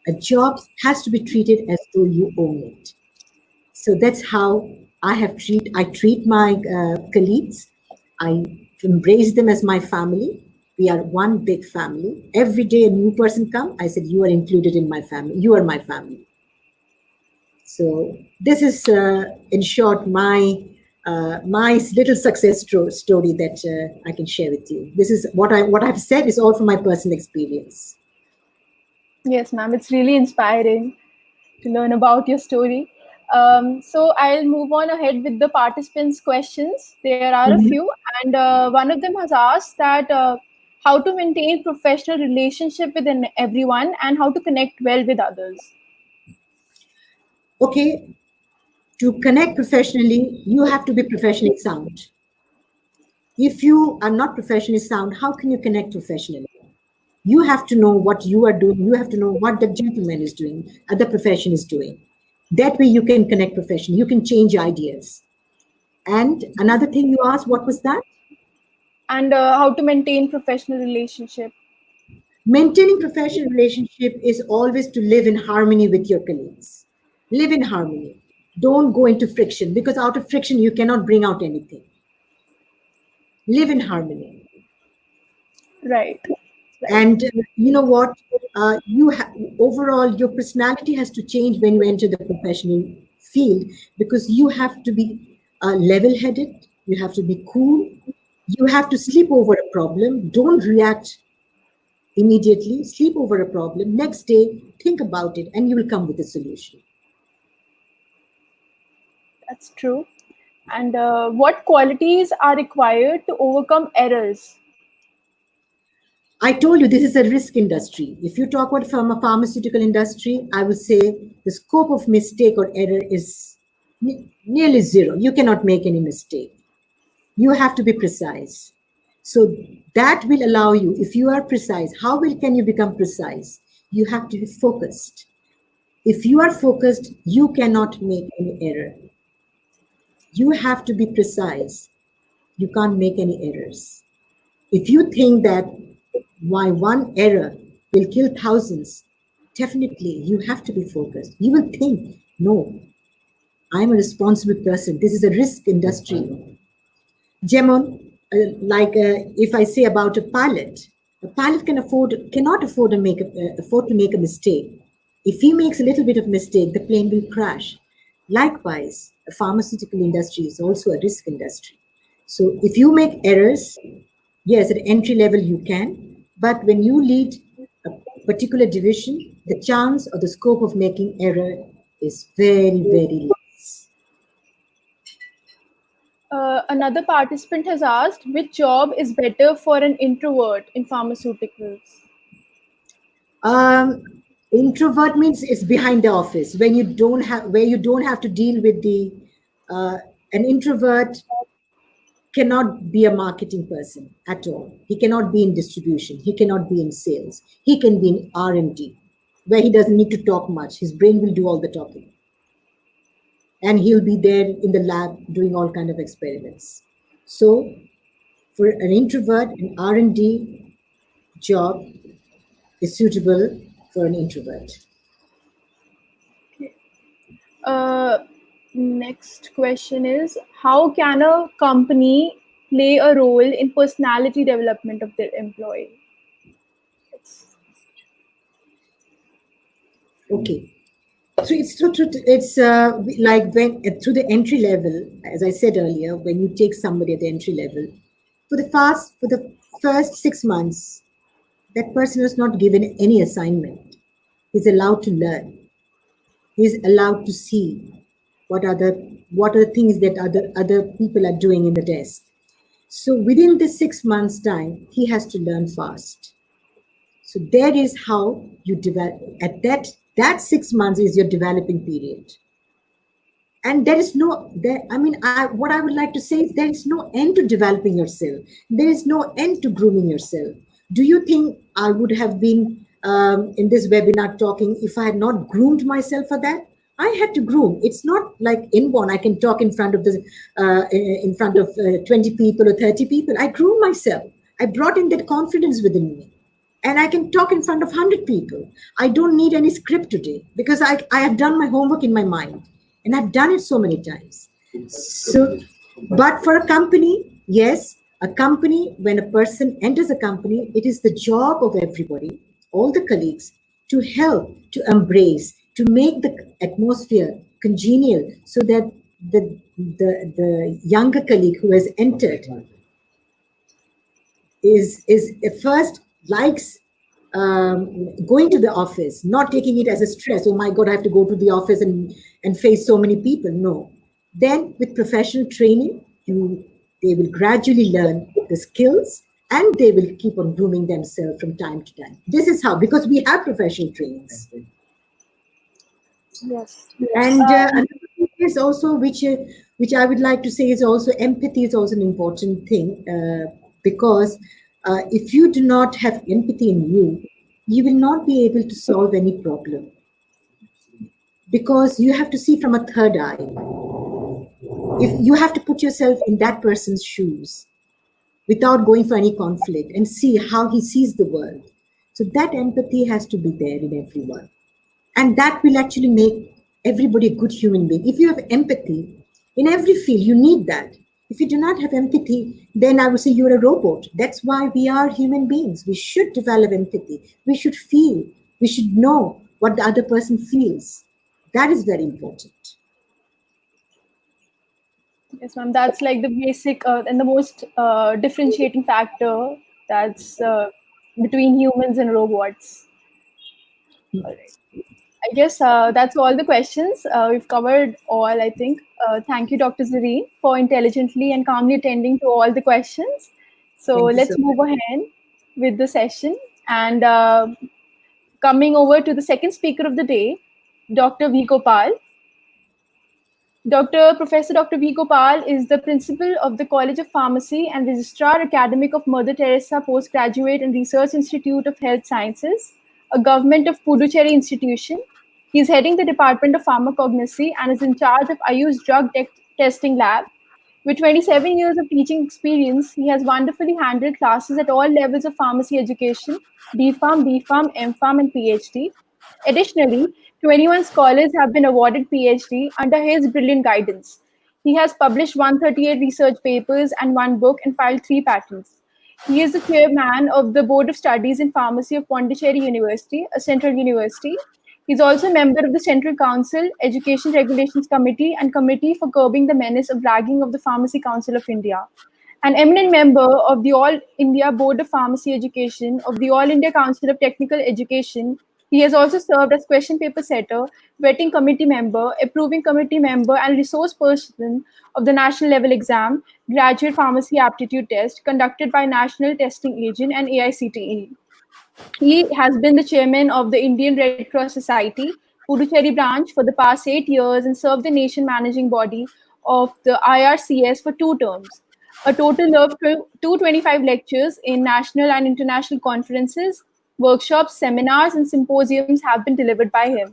A job has to be treated as though you own it. So that's how I treat my colleagues. I embrace them as my family. We are one big family. Every day a new person comes, I said, you are included in my family. You are my family. So this is, in short, my my little success story that I can share with you. This is what I've said is all from my personal experience. Yes, ma'am. It's really inspiring to learn about your story. So I'll move on ahead with the participants' questions. There are a few, and one of them has asked that how to maintain professional relationship with everyone and how to connect well with others. Okay, to connect professionally, you have to be professionally sound. If you are not professionally sound, how can you connect professionally? You have to know what you are doing. You have to know what the gentleman is doing, other profession is doing. That way you can connect professionally. You can change ideas. And another thing you asked, what was that? And how to maintain professional relationship. Maintaining professional relationship is always to live in harmony with your colleagues. Live in harmony. Don't go into friction, because out of friction you cannot bring out anything. Live in harmony. Right. And you know what? Overall, your personality has to change when you enter the professional field, because you have to be level-headed. You have to be cool. You have to sleep over a problem. Don't react immediately. Sleep over a problem. Next day, think about it, and you will come with a solution. That's true. And what qualities are required to overcome errors? I told you this is a risk industry. If you talk about pharmaceutical industry, I would say the scope of mistake or error is nearly zero. You cannot make any mistake. You have to be precise. So that will allow you, if you are precise, can you become precise? You have to be focused. If you are focused, you cannot make any error. You have to be precise. You can't make any errors. If you think that why one error will kill thousands, definitely you have to be focused. You will think, no, I'm a responsible person. This is a risk industry. Jemon, if I say about a pilot cannot afford to make a mistake. If he makes a little bit of mistake, the plane will crash. Likewise, the pharmaceutical industry is also a risk industry. So if you make errors, yes, at entry level you can, but when you lead a particular division, the chance or the scope of making error is very, very less. Another participant has asked, which job is better for an introvert in pharmaceuticals? Introvert means it's behind the office, where you don't have to deal with an introvert cannot be a marketing person at all. He cannot be in distribution. He cannot be in sales. He can be in R&D, where he doesn't need to talk much. His brain will do all the talking. And he'll be there in the lab doing all kind of experiments. So for an introvert, an R&D job is suitable for an introvert. Next question is, how can a company play a role in personality development of their employee? Okay. So it's like when through the entry level, as I said earlier, when you take somebody at the entry level, for the first 6 months, that person is not given any assignment. He's allowed to learn. He's allowed to see what are the things that other people are doing in the desk. So within the 6 months time, he has to learn fast. So that is how you develop. At that 6 months is your developing period. And there is what I would like to say is there is no end to developing yourself. There is no end to grooming yourself. Do you think I would have been in this webinar talking if I had not groomed myself for that? I had to groom. It's not like inborn. I can talk in front of 20 people or 30 people. I groomed myself. I brought in that confidence within me. And I can talk in front of 100 people. I don't need any script today because I have done my homework in my mind. And I've done it so many times. So, but for a company, yes, a company, when a person enters a company, it is the job of everybody, all the colleagues, to help, to embrace, to make the atmosphere congenial so that the younger colleague who has entered is at first likes going to the office, not taking it as a stress. Oh my God, I have to go to the office and face so many people. No. Then with professional training, they will gradually learn the skills and they will keep on grooming themselves from time to time. This is how, because we have professional trainings. Yes. And another thing is also, which I would like to say is also empathy is also an important thing, because if you do not have empathy in you, you will not be able to solve any problem, because you have to see from a third eye. If you have to put yourself in that person's shoes without going for any conflict and see how he sees the world. So that empathy has to be there in everyone. And that will actually make everybody a good human being. If you have empathy in every field, you need that. If you do not have empathy, then I would say you're a robot. That's why we are human beings. We should develop empathy. We should feel. We should know what the other person feels. That is very important. Yes, ma'am. That's like the basic and the most differentiating factor that's between humans and robots. All right. I guess that's all the questions. We've covered all, I think. Thank you, Dr. Zareen, for intelligently and calmly attending to all the questions. So Thank you let's so move much. ahead with the session. And coming over to the second speaker of the day, Dr. V. Gopal. Professor Dr. V. Gopal is the principal of the College of Pharmacy and Registrar Academic of Mother Teresa Postgraduate and Research Institute of Health Sciences, a government of Puducherry institution. He is heading the Department of Pharmacognosy and is in charge of IU's drug testing lab. With 27 years of teaching experience, he has wonderfully handled classes at all levels of pharmacy education, DPharm, BPharm, MPharm, and PhD. Additionally, 21 scholars have been awarded PhD under his brilliant guidance. He has published 138 research papers and one book and filed 3 patents. He is the chairman of the Board of Studies in Pharmacy of Pondicherry University, a central university. He is also a member of the Central Council, Education Regulations Committee, and Committee for Curbing the Menace of Ragging of the Pharmacy Council of India. An eminent member of the All India Board of Pharmacy Education, of the All India Council of Technical Education. He has also served as question paper setter, vetting committee member, approving committee member, and resource person of the national level exam, Graduate Pharmacy Aptitude Test, conducted by National Testing Agent and AICTE. He has been the chairman of the Indian Red Cross Society, Puducherry branch for the past 8 years and served the nation managing body of the IRCS for 2 terms. A total of 225 lectures in national and international conferences, workshops, seminars, and symposiums have been delivered by him.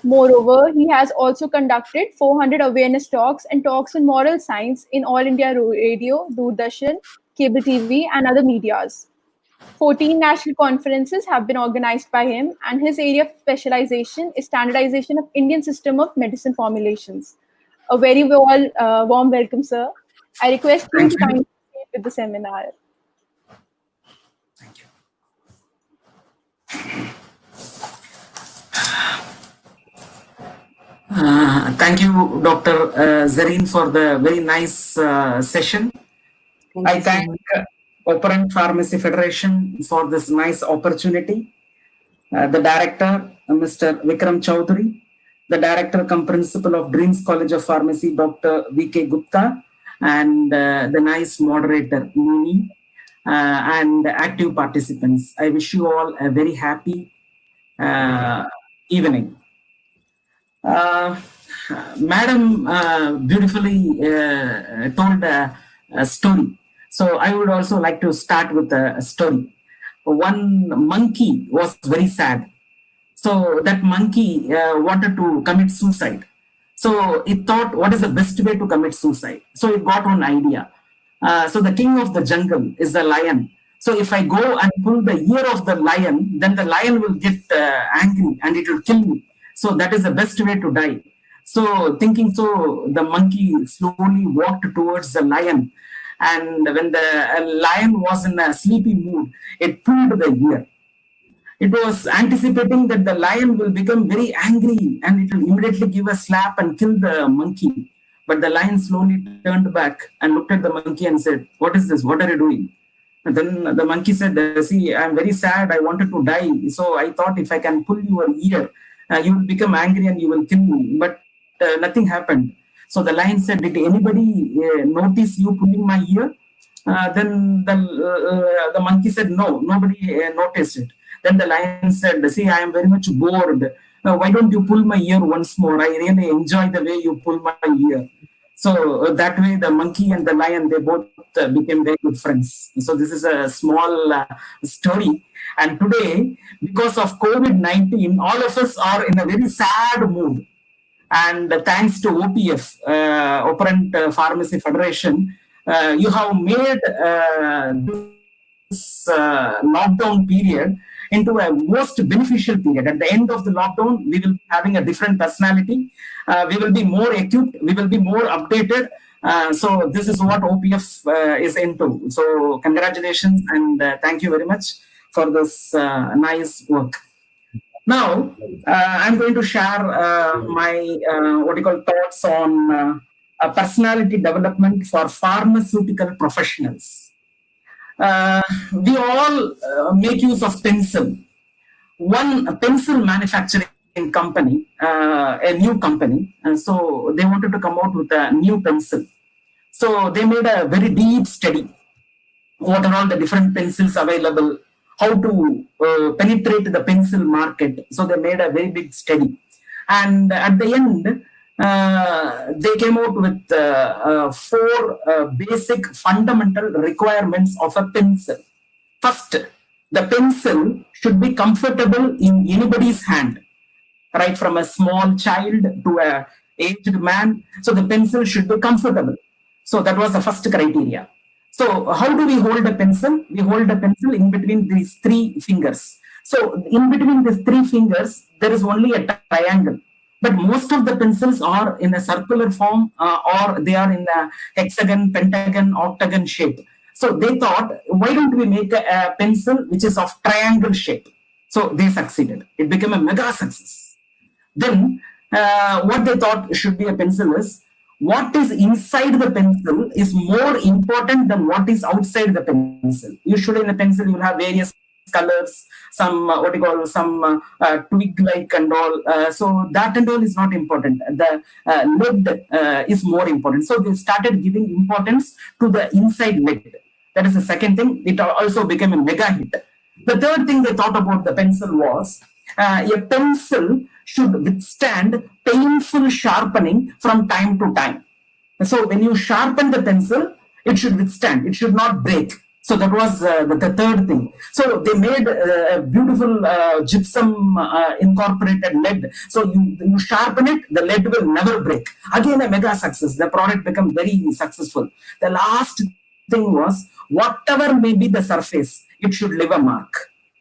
Moreover, he has also conducted 400 awareness talks and talks on moral science in All India Radio, Doordarshan, cable TV, and other medias. 14 national conferences have been organized by him, and his area of specialization is standardization of Indian system of medicine formulations. A very warm welcome, sir. I request you Thank to you. kindly proceed with the seminar. Thank you. Thank you, Dr. Zarin, for the very nice session. I thank Operant Pharmacy Federation for this nice opportunity. The director, Mr. Vikram Chaudhary, the director cum principal of Dreams College of Pharmacy, Dr. V.K. Gupta, and the nice moderator, Mimi, and active participants. I wish you all a very happy evening. Madam beautifully told a story. So I would also like to start with a story. One monkey was very sad. So that monkey wanted to commit suicide. So it thought, what is the best way to commit suicide? So it got one idea. So the king of the jungle is the lion. So if I go and pull the ear of the lion, then the lion will get angry and it will kill me. So that is the best way to die. So thinking so, the monkey slowly walked towards the lion. And when the lion was in a sleepy mood, it pulled the ear. It was anticipating that the lion will become very angry and it will immediately give a slap and kill the monkey. But the lion slowly turned back and looked at the monkey and said, "What is this? What are you doing?" And then the monkey said, "See, I'm very sad. I wanted to die. So I thought if I can pull your ear, you will become angry and you will kill me." But nothing happened. So the lion said, "Did anybody notice you pulling my ear?" Then the monkey said, "No, nobody noticed it." Then the lion said, "See, I am very much bored. Why don't you pull my ear once more? I really enjoy the way you pull my ear." So that way, the monkey and the lion, they both became very good friends. So this is a small story. And today, because of COVID-19, all of us are in a very sad mood. And thanks to OPF, Operant Pharmacy Federation, you have made this lockdown period into a most beneficial period. At the end of the lockdown, we will be having a different personality. We will be more equipped. We will be more updated. So this is what OPF is into. So congratulations and thank you very much for this nice work. Now, I'm going to share my thoughts on personality development for pharmaceutical professionals. We all make use of pencil. One pencil manufacturing company, a new company, so they wanted to come out with a new pencil. So they made a very deep study. What are all the different pencils available? How to penetrate the pencil market. So they made a very big study. And at the end, they came out with 4 basic fundamental requirements of a pencil. First, the pencil should be comfortable in anybody's hand, right from a small child to a aged man. So the pencil should be comfortable. So that was the first criteria. So how do we hold a pencil? We hold a pencil in between these 3 fingers. So in between these 3 fingers, there is only a triangle. But most of the pencils are in a circular form or they are in a hexagon, pentagon, octagon shape. So they thought, why don't we make a pencil which is of triangle shape? So they succeeded. It became a mega success. Then what they thought should be a pencil is, what is inside the pencil is more important than what is outside the pencil. Usually in a pencil, you will have various colors, some twig-like and all. So that and all is not important. The lead is more important. So they started giving importance to the inside lead. That is the second thing. It also became a mega hit. The third thing they thought about the pencil was, a pencil should withstand painful sharpening from time to time. So when you sharpen the pencil, it should withstand, it should not break. So that was the third thing. So they made a beautiful gypsum incorporated lead. So you sharpen it, the lead will never break. Again, a mega success. The product became very successful. The last thing was, whatever may be the surface, it should leave a mark.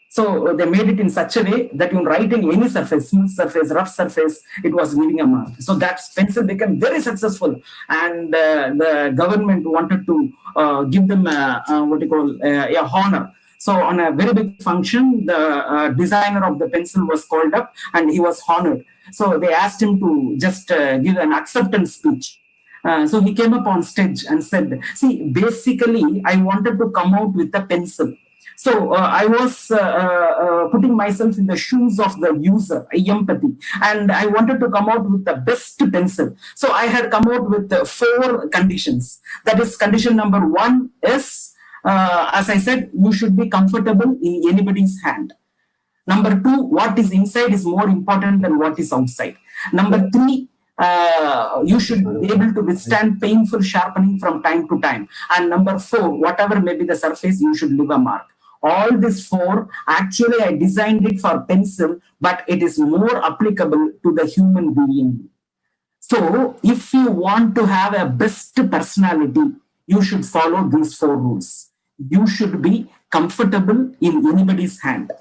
So they made it in such a way that you write in any surface, smooth surface, rough surface, it was leaving a mark. So that pencil became very successful, and the government wanted to give them a honor. So on a very big function, the designer of the pencil was called up and he was honored. So they asked him to just give an acceptance speech. So he came up on stage and said, "See, basically, I wanted to come out with a pencil. So I was putting myself in the shoes of the user, empathy, and I wanted to come out with the best pencil. So I had come out with 4 conditions. That is, condition number 1 is, as I said, you should be comfortable in anybody's hand. Number 2, what is inside is more important than what is outside. Number 3, you should be able to withstand painful sharpening from time to time. And number 4, whatever may be the surface, you should leave a mark." All these 4, actually I designed it for pencil, but it is more applicable to the human being. So if you want to have a best personality, you should follow these 4 rules. You should be comfortable in anybody's hand.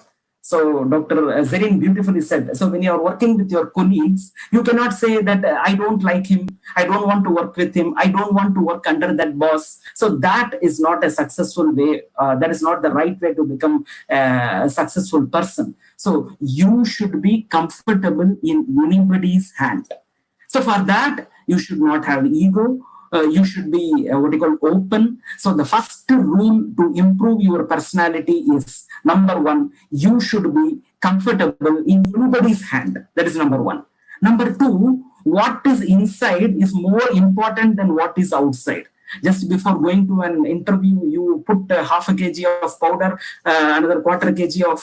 So Dr. Zarin beautifully said, so when you are working with your colleagues, you cannot say that I don't like him, I don't want to work with him, I don't want to work under that boss. So that is not a successful way, that is not the right way to become a successful person. So you should be comfortable in anybody's hand. So for that, you should not have ego. You should be what you call open. So the first rule to improve your personality is number one, you should be comfortable in anybody's hand. That is number one. Number two, what is inside is more important than what is outside. Just before going to an interview, you put half a kg of powder, another quarter kg of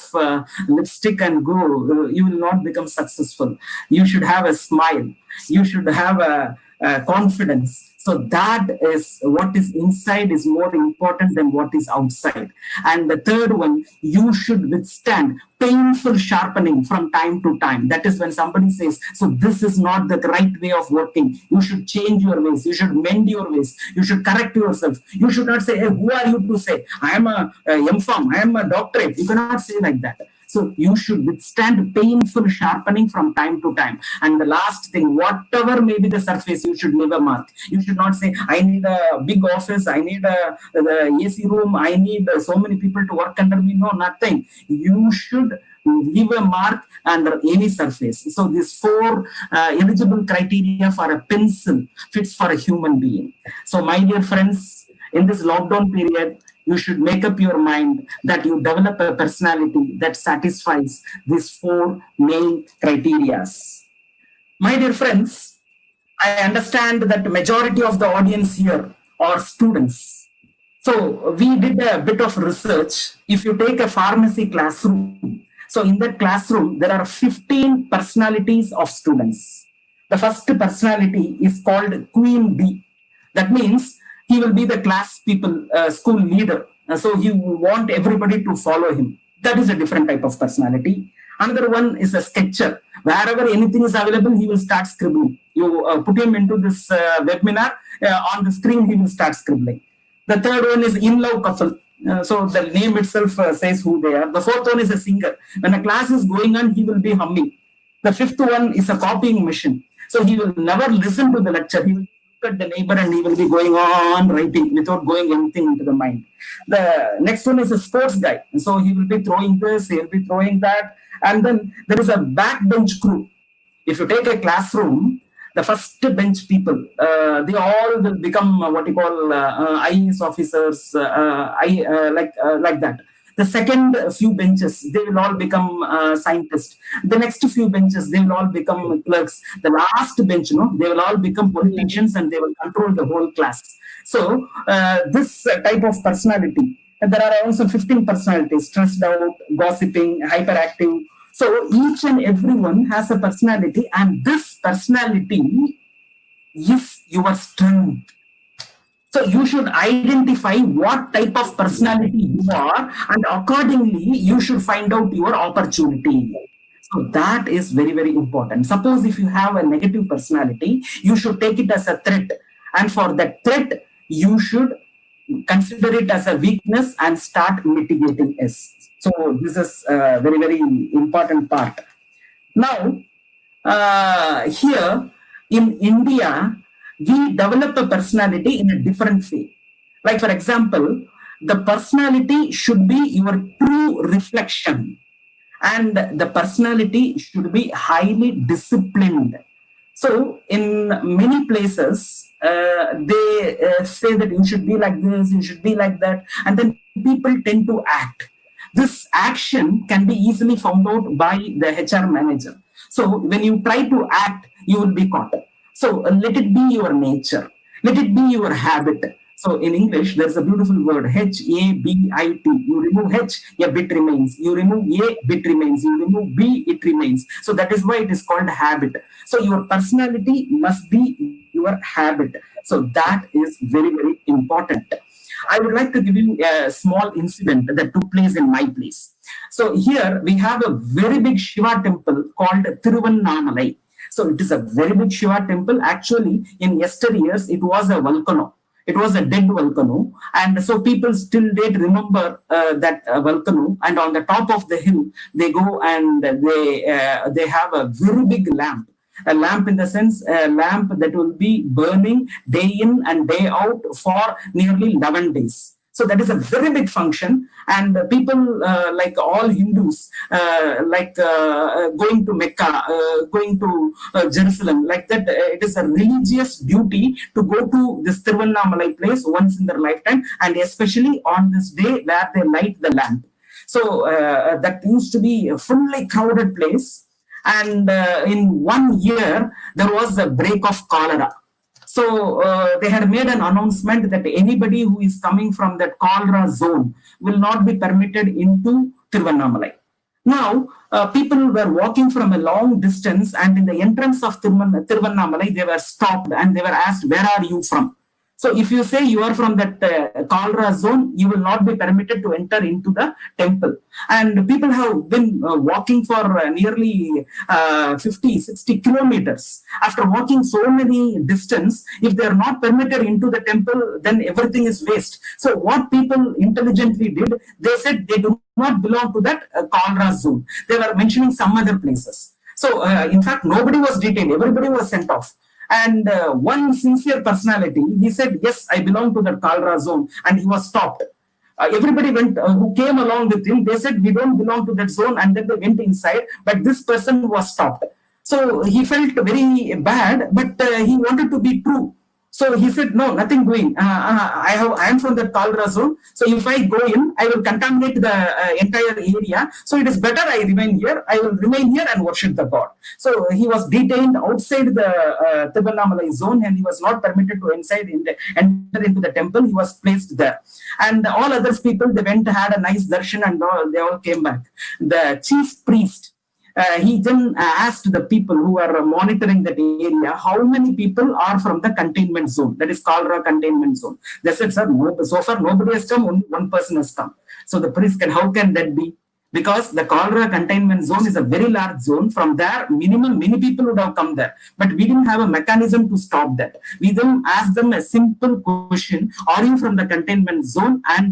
lipstick and go. You will not become successful. You should have a smile. You should have a confidence. So that is what is inside is more important than what is outside. And the third one, you should withstand painful sharpening from time to time. That is when somebody says, so this is not the right way of working. You should change your ways. You should mend your ways. You should correct yourself. You should not say, hey, who are you to say? I am a M.Pharm. I am a doctorate. You cannot say like that. So you should withstand painful sharpening from time to time. And the last thing, whatever may be the surface, you should leave a mark. You should not say, I need a big office, I need the AC room, I need so many people to work under me. No, nothing. You should leave a mark under any surface. So these four eligible criteria for a pencil fits for a human being. So my dear friends, in this lockdown period, you should make up your mind that you develop a personality that satisfies these four main criteria. My dear friends, I understand that the majority of the audience here are students. So we did a bit of research. If you take a pharmacy classroom, so in that classroom, there are 15 personalities of students. The first personality is called Queen Bee. That means he will be the class school leader. So he will want everybody to follow him. That is a different type of personality. Another one is a sketcher. Wherever anything is available, he will start scribbling. You put him into this webinar, on the screen, he will start scribbling. The third one is in-love couple. So the name itself says who they are. The fourth one is a singer. When a class is going on, he will be humming. The fifth one is a copying machine. So he will never listen to the lecture. He will look at the neighbor and he will be going on writing without going anything into the mind. The next one is a sports guy. So he will be throwing this, he will be throwing that. And then there is a backbench crew. If you take a classroom, the first bench people, they all will become what you call IAS officers, like that. The second few benches, they will all become scientists. The next few benches, they will all become clerks. The last bench, they will all become politicians and they will control the whole class. So this type of personality, and there are also 15 personalities: stressed out, gossiping, hyperactive. So each and everyone has a personality, and this personality is your strength. So you should identify what type of personality you are, and accordingly, you should find out your opportunity. So that is very, very important. Suppose if you have a negative personality, you should take it as a threat. And for that threat, you should consider it as a weakness and start mitigating it. So this is a very, very important part. Now, here in India, we develop a personality in a different way. Like, for example, the personality should be your true reflection, and the personality should be highly disciplined. So, in many places, they say that you should be like this, you should be like that, and then people tend to act. This action can be easily found out by the HR manager. So, when you try to act, you will be caught. So let it be your nature. Let it be your habit. So in English, there's a beautiful word, H-A-B-I-T. You remove H, a bit remains. You remove A, bit remains. You remove B, it remains. So that is why it is called habit. So your personality must be your habit. So that is very, very important. I would like to give you a small incident that took place in my place. So here we have a very big Shiva temple called Thiruvannamalai. So it is a very big Shiva temple. Actually, in yesteryears, it was a volcano. It was a dead volcano. And so people still did remember that volcano. And on the top of the hill, they go and they have a very big lamp. A lamp in the sense, a lamp that will be burning day in and day out for nearly 11 days. So that is a very big function, and people like all Hindus, going to Mecca, going to Jerusalem, like that. It is a religious duty to go to this Tiruvannamalai place once in their lifetime, and especially on this day where they light the lamp. So that used to be a fully crowded place, and in 1 year there was a break of cholera. So they had made an announcement that anybody who is coming from that cholera zone will not be permitted into Tiruvannamalai. Now, people were walking from a long distance, and in the entrance of Tiruvannamalai, they were stopped and they were asked, "Where are you from?" So if you say you are from that cholera zone, you will not be permitted to enter into the temple. And people have been walking for nearly 50, 60 kilometers. After walking so many distance, if they are not permitted into the temple, then everything is waste. So what people intelligently did, they said they do not belong to that cholera zone. They were mentioning some other places. So in fact, nobody was detained. Everybody was sent off. And one sincere personality, he said, "Yes, I belong to the cholera zone," and he was stopped. Everybody went, who came along with him, they said, "We don't belong to that zone," and then they went inside, but this person was stopped. So he felt very bad, but he wanted to be true. So he said, "No, nothing doing. I am from the cholera zone. So if I go in, I will contaminate the entire area. So it is better I remain here. I will remain here and worship the God." So he was detained outside the Tiruvannamalai zone, and he was not permitted to enter into the temple. He was placed there. And all other people, they went, had a nice darshan, and they all came back. The chief priest, he then asked the people who are monitoring that area, how many people are from the containment zone, that is cholera containment zone. They said, "Sir, so far nobody has come, only one person has come." So the priest said, "How can that be?" Because the cholera containment zone is a very large zone. From there, many people would have come there. But we didn't have a mechanism to stop that. We then asked them a simple question: "Are you from the containment zone?" And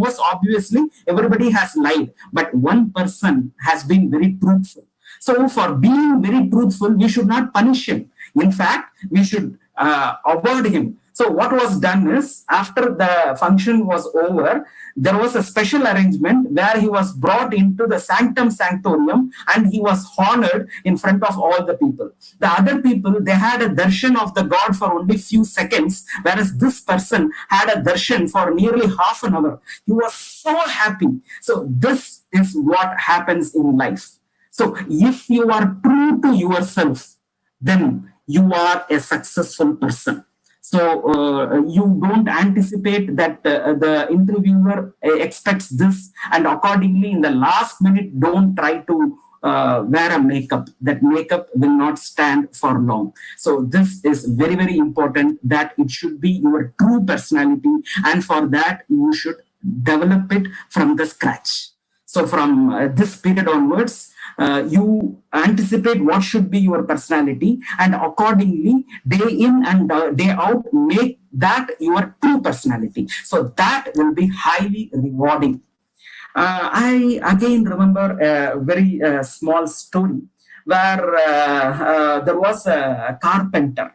most obviously, everybody has lied. But one person has been very truthful. So for being very truthful, we should not punish him. In fact, we should award him. So what was done is, after the function was over, there was a special arrangement where he was brought into the sanctum sanctorium and he was honored in front of all the people. The other people, they had a darshan of the God for only few seconds, whereas this person had a darshan for nearly half an hour. He was so happy. So this is what happens in life. So if you are true to yourself, then you are a successful person. So you don't anticipate that the interviewer expects this, and accordingly in the last minute don't try to wear a makeup. That makeup will not stand for long. So this is very, very important, that it should be your true personality, and for that you should develop it from the scratch. So from this period onwards, you anticipate what should be your personality, and accordingly, day in and day out, make that your true personality. So that will be highly rewarding. I again remember a very small story where there was a carpenter.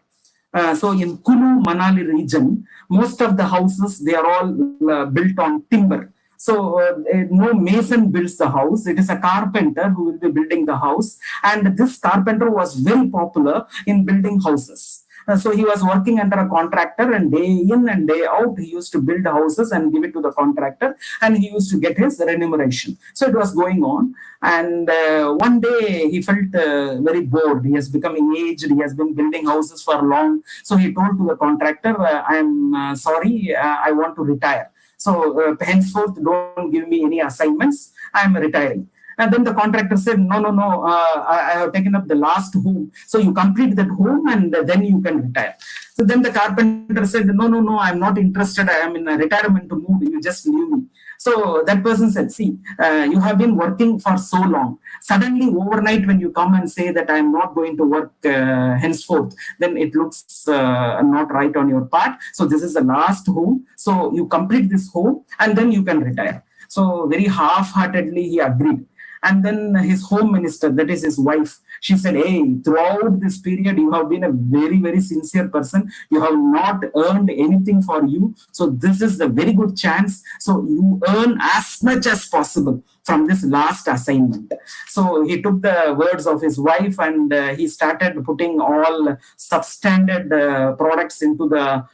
So in Kulu, Manali region, most of the houses, they are all built on timber. So no mason builds the house. It is a carpenter who will be building the house. And this carpenter was very popular in building houses. So he was working under a contractor, and day in and day out, he used to build houses and give it to the contractor, and he used to get his remuneration. So it was going on. And one day he felt very bored. He has become aged. He has been building houses for long. So he told to the contractor, "I am sorry, I want to retire. So henceforth, don't give me any assignments. I am retiring." And then the contractor said, no, I have taken up the last home. So you complete that home and then you can retire. So then the carpenter said, no, I'm not interested. I am in a retirement mood. You just leave me. So that person said, "See, you have been working for so long. Suddenly overnight when you come and say that I am not going to work henceforth, then it looks not right on your part. So this is the last home. So you complete this home and then you can retire." So very half-heartedly he agreed. And then his home minister, that is his wife, she said, hey, throughout this period, you have been a very, very sincere person. You have not earned anything for you. So this is a very good chance. So you earn as much as possible from this last assignment. So he took the words of his wife and he started putting all substandard products into the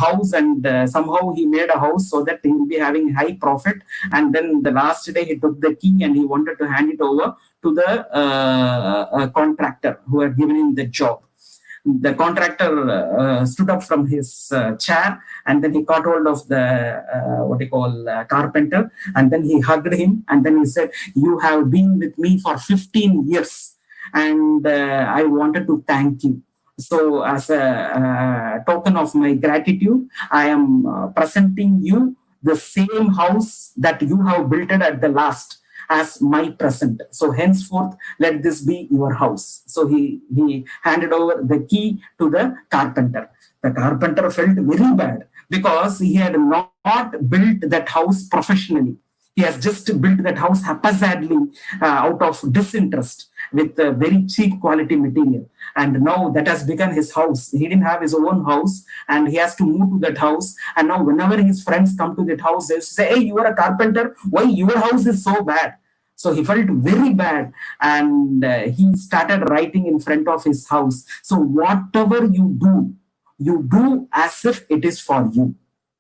house, and somehow he made a house so that he will be having high profit. And then the last day he took the key and he wanted to hand it over to the contractor who had given him the job. The contractor stood up from his chair, and then he caught hold of the carpenter, and then he hugged him, and then he said, you have been with me for 15 years and I wanted to thank you. So as a token of my gratitude, I am presenting you the same house that you have built it at the last as my present. So henceforth, let this be your house. So he handed over the key to the carpenter. The carpenter felt very bad because he had not built that house professionally. He has just built that house haphazardly out of disinterest with very cheap quality material. And now that has become his house. He didn't have his own house and he has to move to that house. And now whenever his friends come to that house, they say, hey, you are a carpenter. Why your house is so bad? So he felt very bad and he started writing in front of his house. So whatever you do as if it is for you.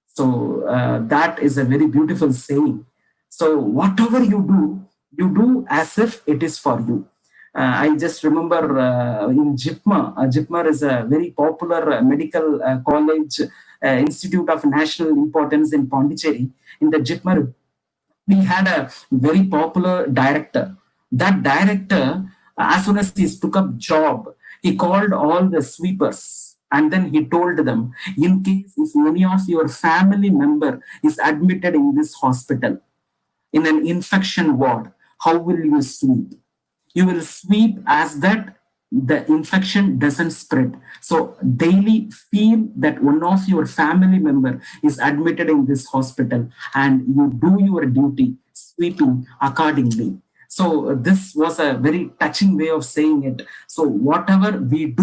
So that is a very beautiful saying. So whatever you do as if it is for you. I just remember in JIPMER. JIPMER is a very popular medical college, institute of national importance in Pondicherry. In the JIPMER, we had a very popular director. That director, as soon as he took up job, he called all the sweepers and then he told them, in case if any of your family member is admitted in this hospital, in an infection ward, how will you sweep? You will sweep as that the infection doesn't spread. So daily feel that one of your family member is admitted in this hospital and you do your duty sweeping accordingly. So this was a very touching way of saying it. So whatever we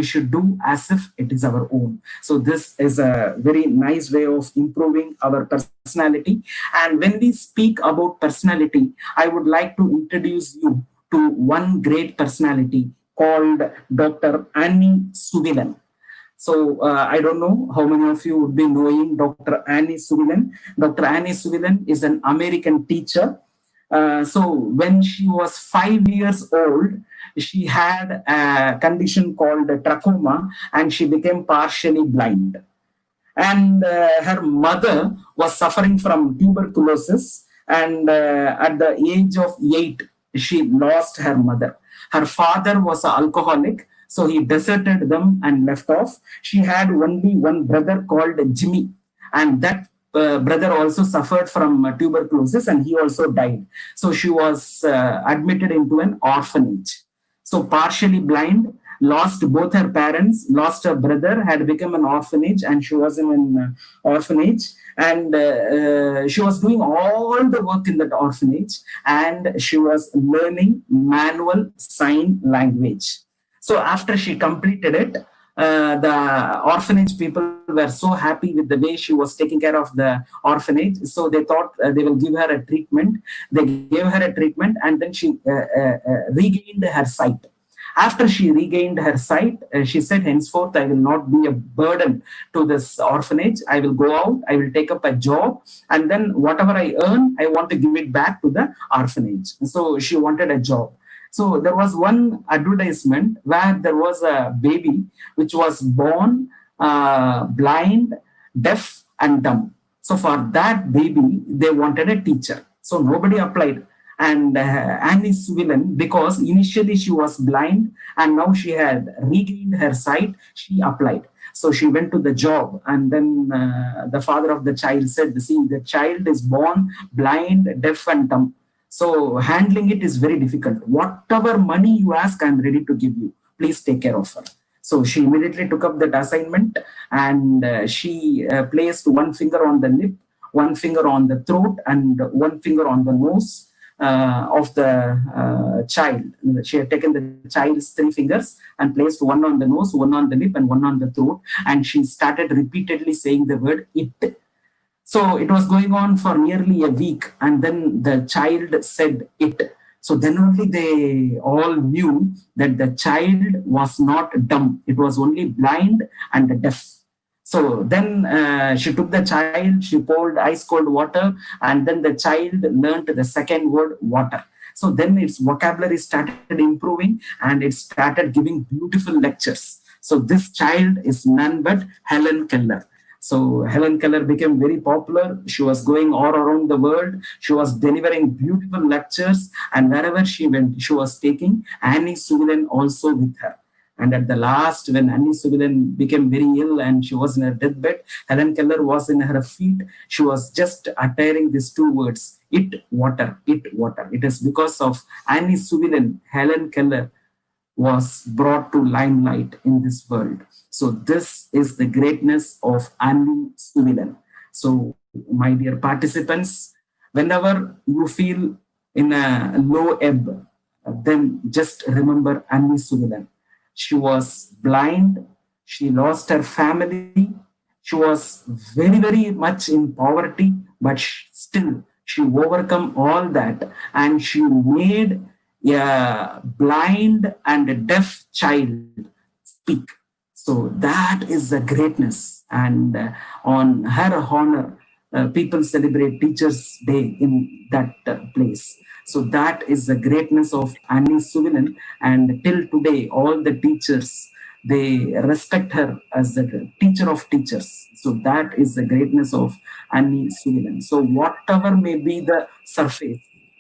should do as if it is our own. So this is a very nice way of improving our personality. And when we speak about personality, I would like to introduce you to one great personality called Dr. Annie Suvillen. So I don't know how many of you would be knowing Dr. Annie Suvillen. Dr. Annie Suvillen is an American teacher. So when she was 5 years old, she had a condition called trachoma and she became partially blind. And her mother was suffering from tuberculosis, and at the age of 8, she lost her mother. Her father was an alcoholic, so he deserted them and left off. She had only one brother called Jimmy, and that brother also suffered from tuberculosis and he also died. So she was admitted into an orphanage. So partially blind, lost both her parents, lost her brother, had become an orphanage, and she was in an orphanage. And she was doing all the work in that orphanage, and she was learning manual sign language. So after she completed it, the orphanage people were so happy with the way she was taking care of the orphanage. So they thought they will give her a treatment. They gave her a treatment and then she regained her sight. After she regained her sight, she said, henceforth, I will not be a burden to this orphanage. I will go out, I will take up a job, and then whatever I earn, I want to give it back to the orphanage. So she wanted a job. So there was one advertisement where there was a baby which was born blind, deaf, and dumb. So for that baby, they wanted a teacher. So nobody applied. And Annie Suvillen, because initially she was blind and now she had regained her sight, she applied. So she went to the job, and then the father of the child said, see, the child is born blind, deaf, and dumb. So handling it is very difficult. Whatever money you ask, I'm ready to give you. Please take care of her. So she immediately took up that assignment, and she placed one finger on the lip, one finger on the throat, and one finger on the nose. of the child. She had taken the child's 3 fingers and placed one on the nose, one on the lip, and one on the throat, and she started repeatedly saying the word "it." So it was going on for nearly a week, and then the child said "it." So then only they all knew that the child was not dumb; it was only blind and deaf. So then she took the child, she poured ice cold water, and then the child learned the second word, water. So then its vocabulary started improving and it started giving beautiful lectures. So this child is none but Helen Keller. So Helen Keller became very popular. She was going all around the world. She was delivering beautiful lectures, and wherever she went, she was taking Annie Suvillen also with her. And at the last, when Annie Suvillen became very ill and she was in her deathbed, Helen Keller was in her feet. She was just uttering these 2 words, "it, water, it, water." It is because of Annie Suvillen, Helen Keller was brought to limelight in this world. So this is the greatness of Annie Suvillen. So my dear participants, whenever you feel in a low ebb, then just remember Annie Suvillen. She was blind, she lost her family, she was very, very much in poverty, but still she overcome all that and she made a blind and deaf child speak. So that is the greatness, and on her honor, people celebrate Teachers' Day in that place. So that is the greatness of Annie Suvillen, and till today, all the teachers, they respect her as the teacher of teachers. So that is the greatness of Annie Suvillen. So whatever may be the surface,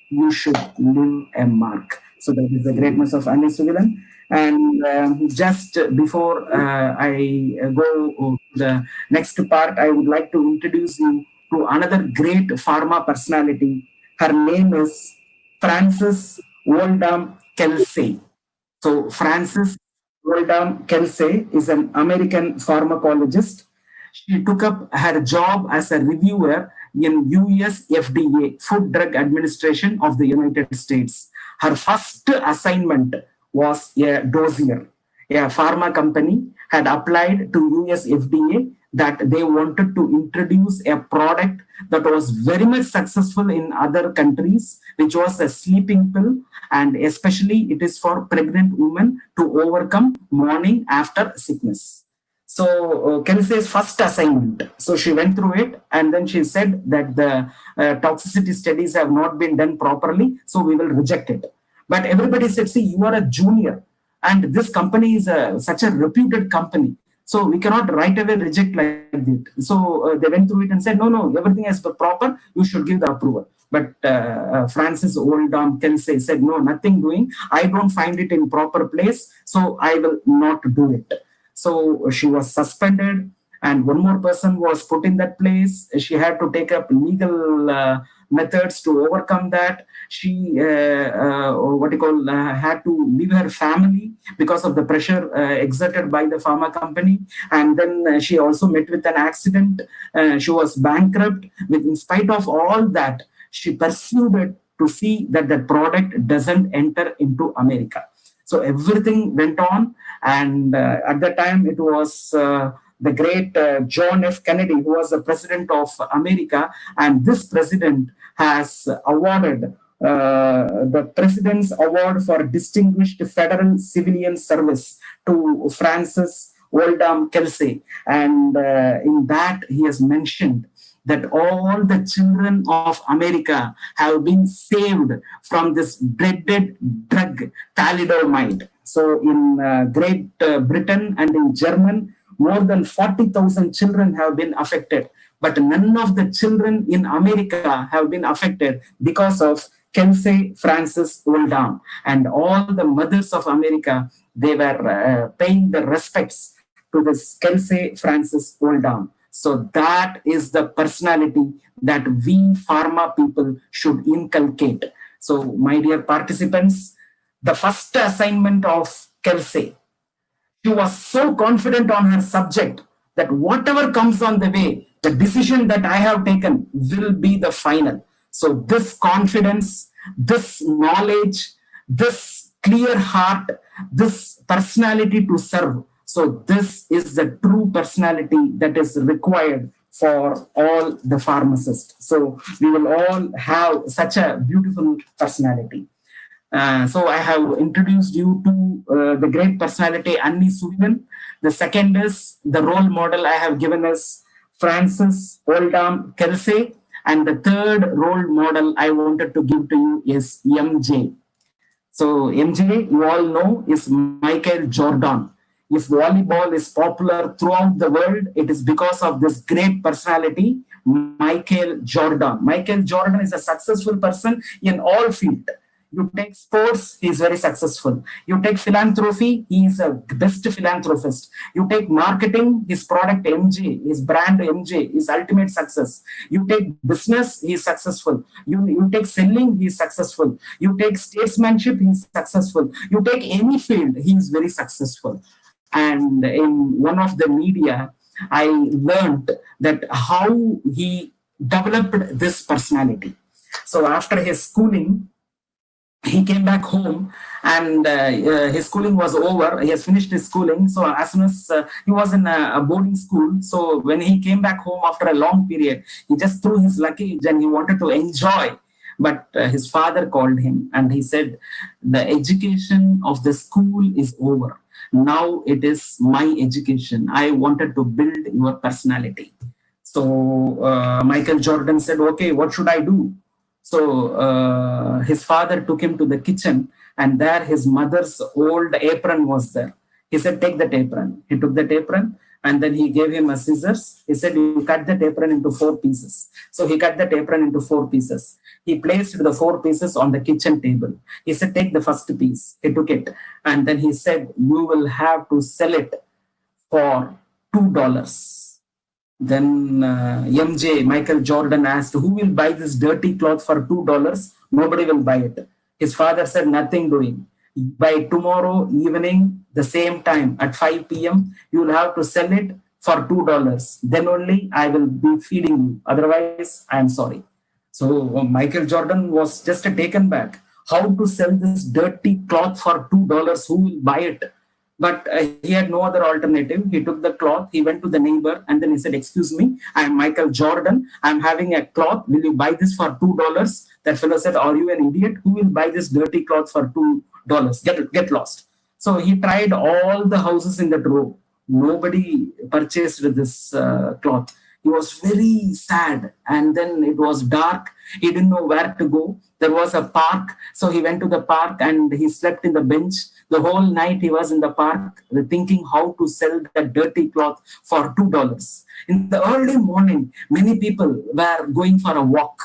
you should leave a mark. So that is the greatness of Annie Suvillen. And just before I go to the next part, I would like to introduce you to another great pharma personality. Her name is Frances Oldham Kelsey. So Frances Oldham Kelsey is an American pharmacologist. She took up her job as a reviewer in US FDA, Food Drug Administration of the United States. Her first assignment was a dossier. A pharma company had applied to US FDA that they wanted to introduce a product that was very much successful in other countries, which was a sleeping pill, and especially it is for pregnant women to overcome morning after sickness. So Kelsey's first assignment, so she went through it and then she said that the toxicity studies have not been done properly, so we will reject it. But everybody said, see, you are a junior and this company is such a reputed company, so we cannot right away reject like that. So they went through it and said, no, everything is proper, you should give the approval. But Frances Oldham Kelsey said, no, nothing doing. I don't find it in proper place, so I will not do it. So she was suspended, and one more person was put in that place. She had to take up legal methods to overcome that. She had to leave her family because of the pressure exerted by the pharma company. And then she also met with an accident. She was bankrupt. In spite of all that, she pursued it to see that the product doesn't enter into America. So everything went on, and at that time it was the great John F. Kennedy, who was the president of America, and this president has awarded the President's Award for Distinguished Federal Civilian Service to Frances Oldham Kelsey, and in that he has mentioned that all the children of America have been saved from this dreaded drug thalidomide. So in Great Britain and in Germany, more than 40,000 children have been affected. But none of the children in America have been affected because of Kelsey Frances Oldham. And all the mothers of America, they were paying the respects to this Kelsey Frances Oldham. So that is the personality that we pharma people should inculcate. So my dear participants, the first assignment of Kelsey, she was so confident on her subject that whatever comes on the way, the decision that I have taken will be the final. So this confidence, this knowledge, this clear heart, this personality to serve. So this is the true personality that is required for all the pharmacists. So we will all have such a beautiful personality. So I have introduced you to the great personality Annie Sullivan. The second is the role model I have given is Francis Oldham Kelsey. And the third role model I wanted to give to you is MJ. So MJ, you all know, is Michael Jordan. If volleyball is popular throughout the world, it is because of this great personality, Michael Jordan. Michael Jordan is a successful person in all fields. You take sports, he is very successful. You take philanthropy, he is a best philanthropist. You take marketing, his product MJ, his brand MJ, is ultimate success. You take business, he is successful. You take selling, he is successful. You take statesmanship, he is successful. You take any field, he is very successful. And in one of the media, I learned that how he developed this personality. So after his schooling, he came back home and his schooling was over. He has finished his schooling. So as soon as he was in a boarding school, so when he came back home after a long period, he just threw his luggage and he wanted to enjoy. But his father called him and he said, the education of the school is over. Now it is my education. I wanted to build your personality. So Michael Jordan said, okay, what should I do? So his father took him to the kitchen and there his mother's old apron was there. He said, take that apron. He took that apron and then he gave him a scissors. He said, you cut that apron into 4 pieces. So he cut that apron into 4 pieces. He placed the 4 pieces on the kitchen table. He said, take the first piece. He took it. And then he said, you will have to sell it for $2. Then MJ, Michael Jordan asked, who will buy this dirty cloth for $2? Nobody will buy it. His father said, nothing doing. By tomorrow evening, the same time at 5 p.m., you will have to sell it for $2. Then only I will be feeding you. Otherwise, I am sorry. So Michael Jordan was just taken back. How to sell this dirty cloth for $2? Who will buy it? But he had no other alternative. He took the cloth, he went to the neighbor and then he said, excuse me, I am Michael Jordan. I am having a cloth. Will you buy this for $2? That fellow said, are you an idiot? Who will buy this dirty cloth for $2? Get lost. So he tried all the houses in that row. Nobody purchased this cloth. He was very sad and then it was dark. He didn't know where to go. There was a park. So he went to the park and he slept in the bench. The whole night he was in the park thinking how to sell that dirty cloth for $2. In the early morning, many people were going for a walk,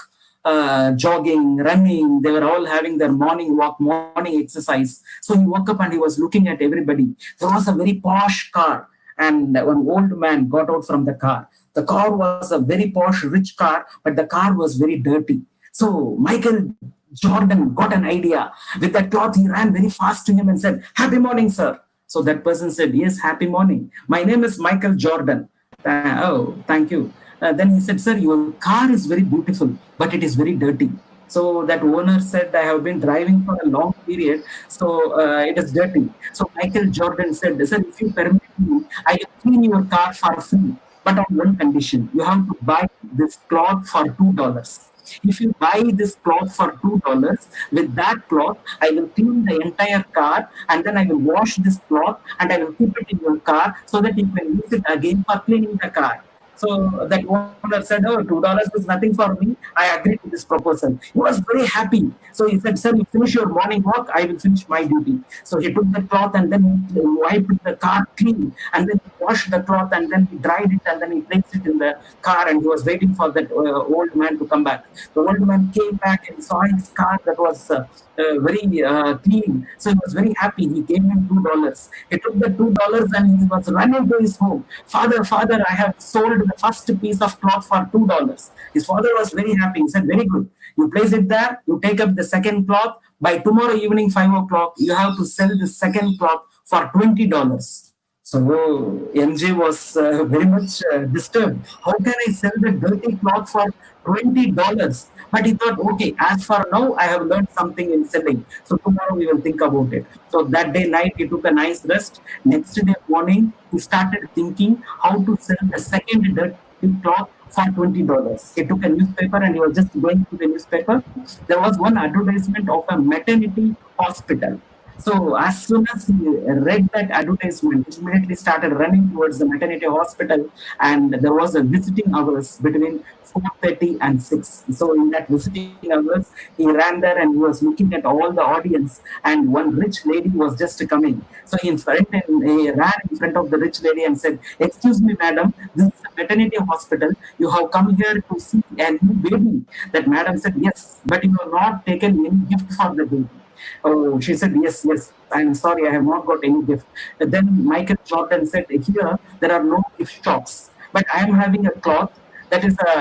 jogging, running. They were all having their morning walk, morning exercise. So he woke up and he was looking at everybody. There was a very posh car and one old man got out from the car. The car was a very posh, rich car, but the car was very dirty. So Michael Jordan got an idea. With that cloth, he ran very fast to him and said, happy morning, sir. So that person said, yes, happy morning. My name is Michael Jordan. Oh, thank you. Then he said, sir, your car is very beautiful, but it is very dirty. So that owner said, I have been driving for a long period, so it is dirty. So Michael Jordan said, sir, if you permit me, I will clean your car for free. But on one condition, you have to buy this cloth for $2. If you buy this cloth for $2, with that cloth, I will clean the entire car and then I will wash this cloth and I will keep it in your car so that you can use it again for cleaning the car. So that owner said, oh, $2 is nothing for me. I agree to this proposal. He was very happy. So he said, sir, you finish your morning walk, I will finish my duty. So he took the cloth and then he wiped the car clean and then he washed the cloth and then he dried it and then he placed it in the car and he was waiting for that old man to come back. The old man came back and saw his car that was very clean. So he was very happy. He gave him $2. He took the $2 and he was running to his home. Father, I have sold the first piece of cloth for $2. His father was very happy. He said, very good. You place it there. You take up the second cloth. By tomorrow evening, 5 o'clock, you have to sell the second cloth for $20. So MJ was very much disturbed. How can I sell the dirty cloth for $20? But he thought, okay, as for now, I have learned something in selling. So tomorrow we will think about it. So that day night, he took a nice rest. Next day morning, he started thinking how to sell the second dirty cloth for $20. He took a newspaper and he was just going through the newspaper. There was one advertisement of a maternity hospital. So as soon as he read that advertisement, he immediately started running towards the maternity hospital, and there was a visiting hours between 4:30 and 6. So in that visiting hours, he ran there and he was looking at all the audience, and one rich lady was just coming. So he ran in front of the rich lady and said, "Excuse me, madam, this is a maternity hospital. You have come here to see a new baby." That madam said, "Yes, but you have not taken any gift for the baby." Oh, she said, "Yes, yes, I'm sorry, I have not got any gift." Then Michael Jordan said, "Here, there are no gift shops, but I am having a cloth that is a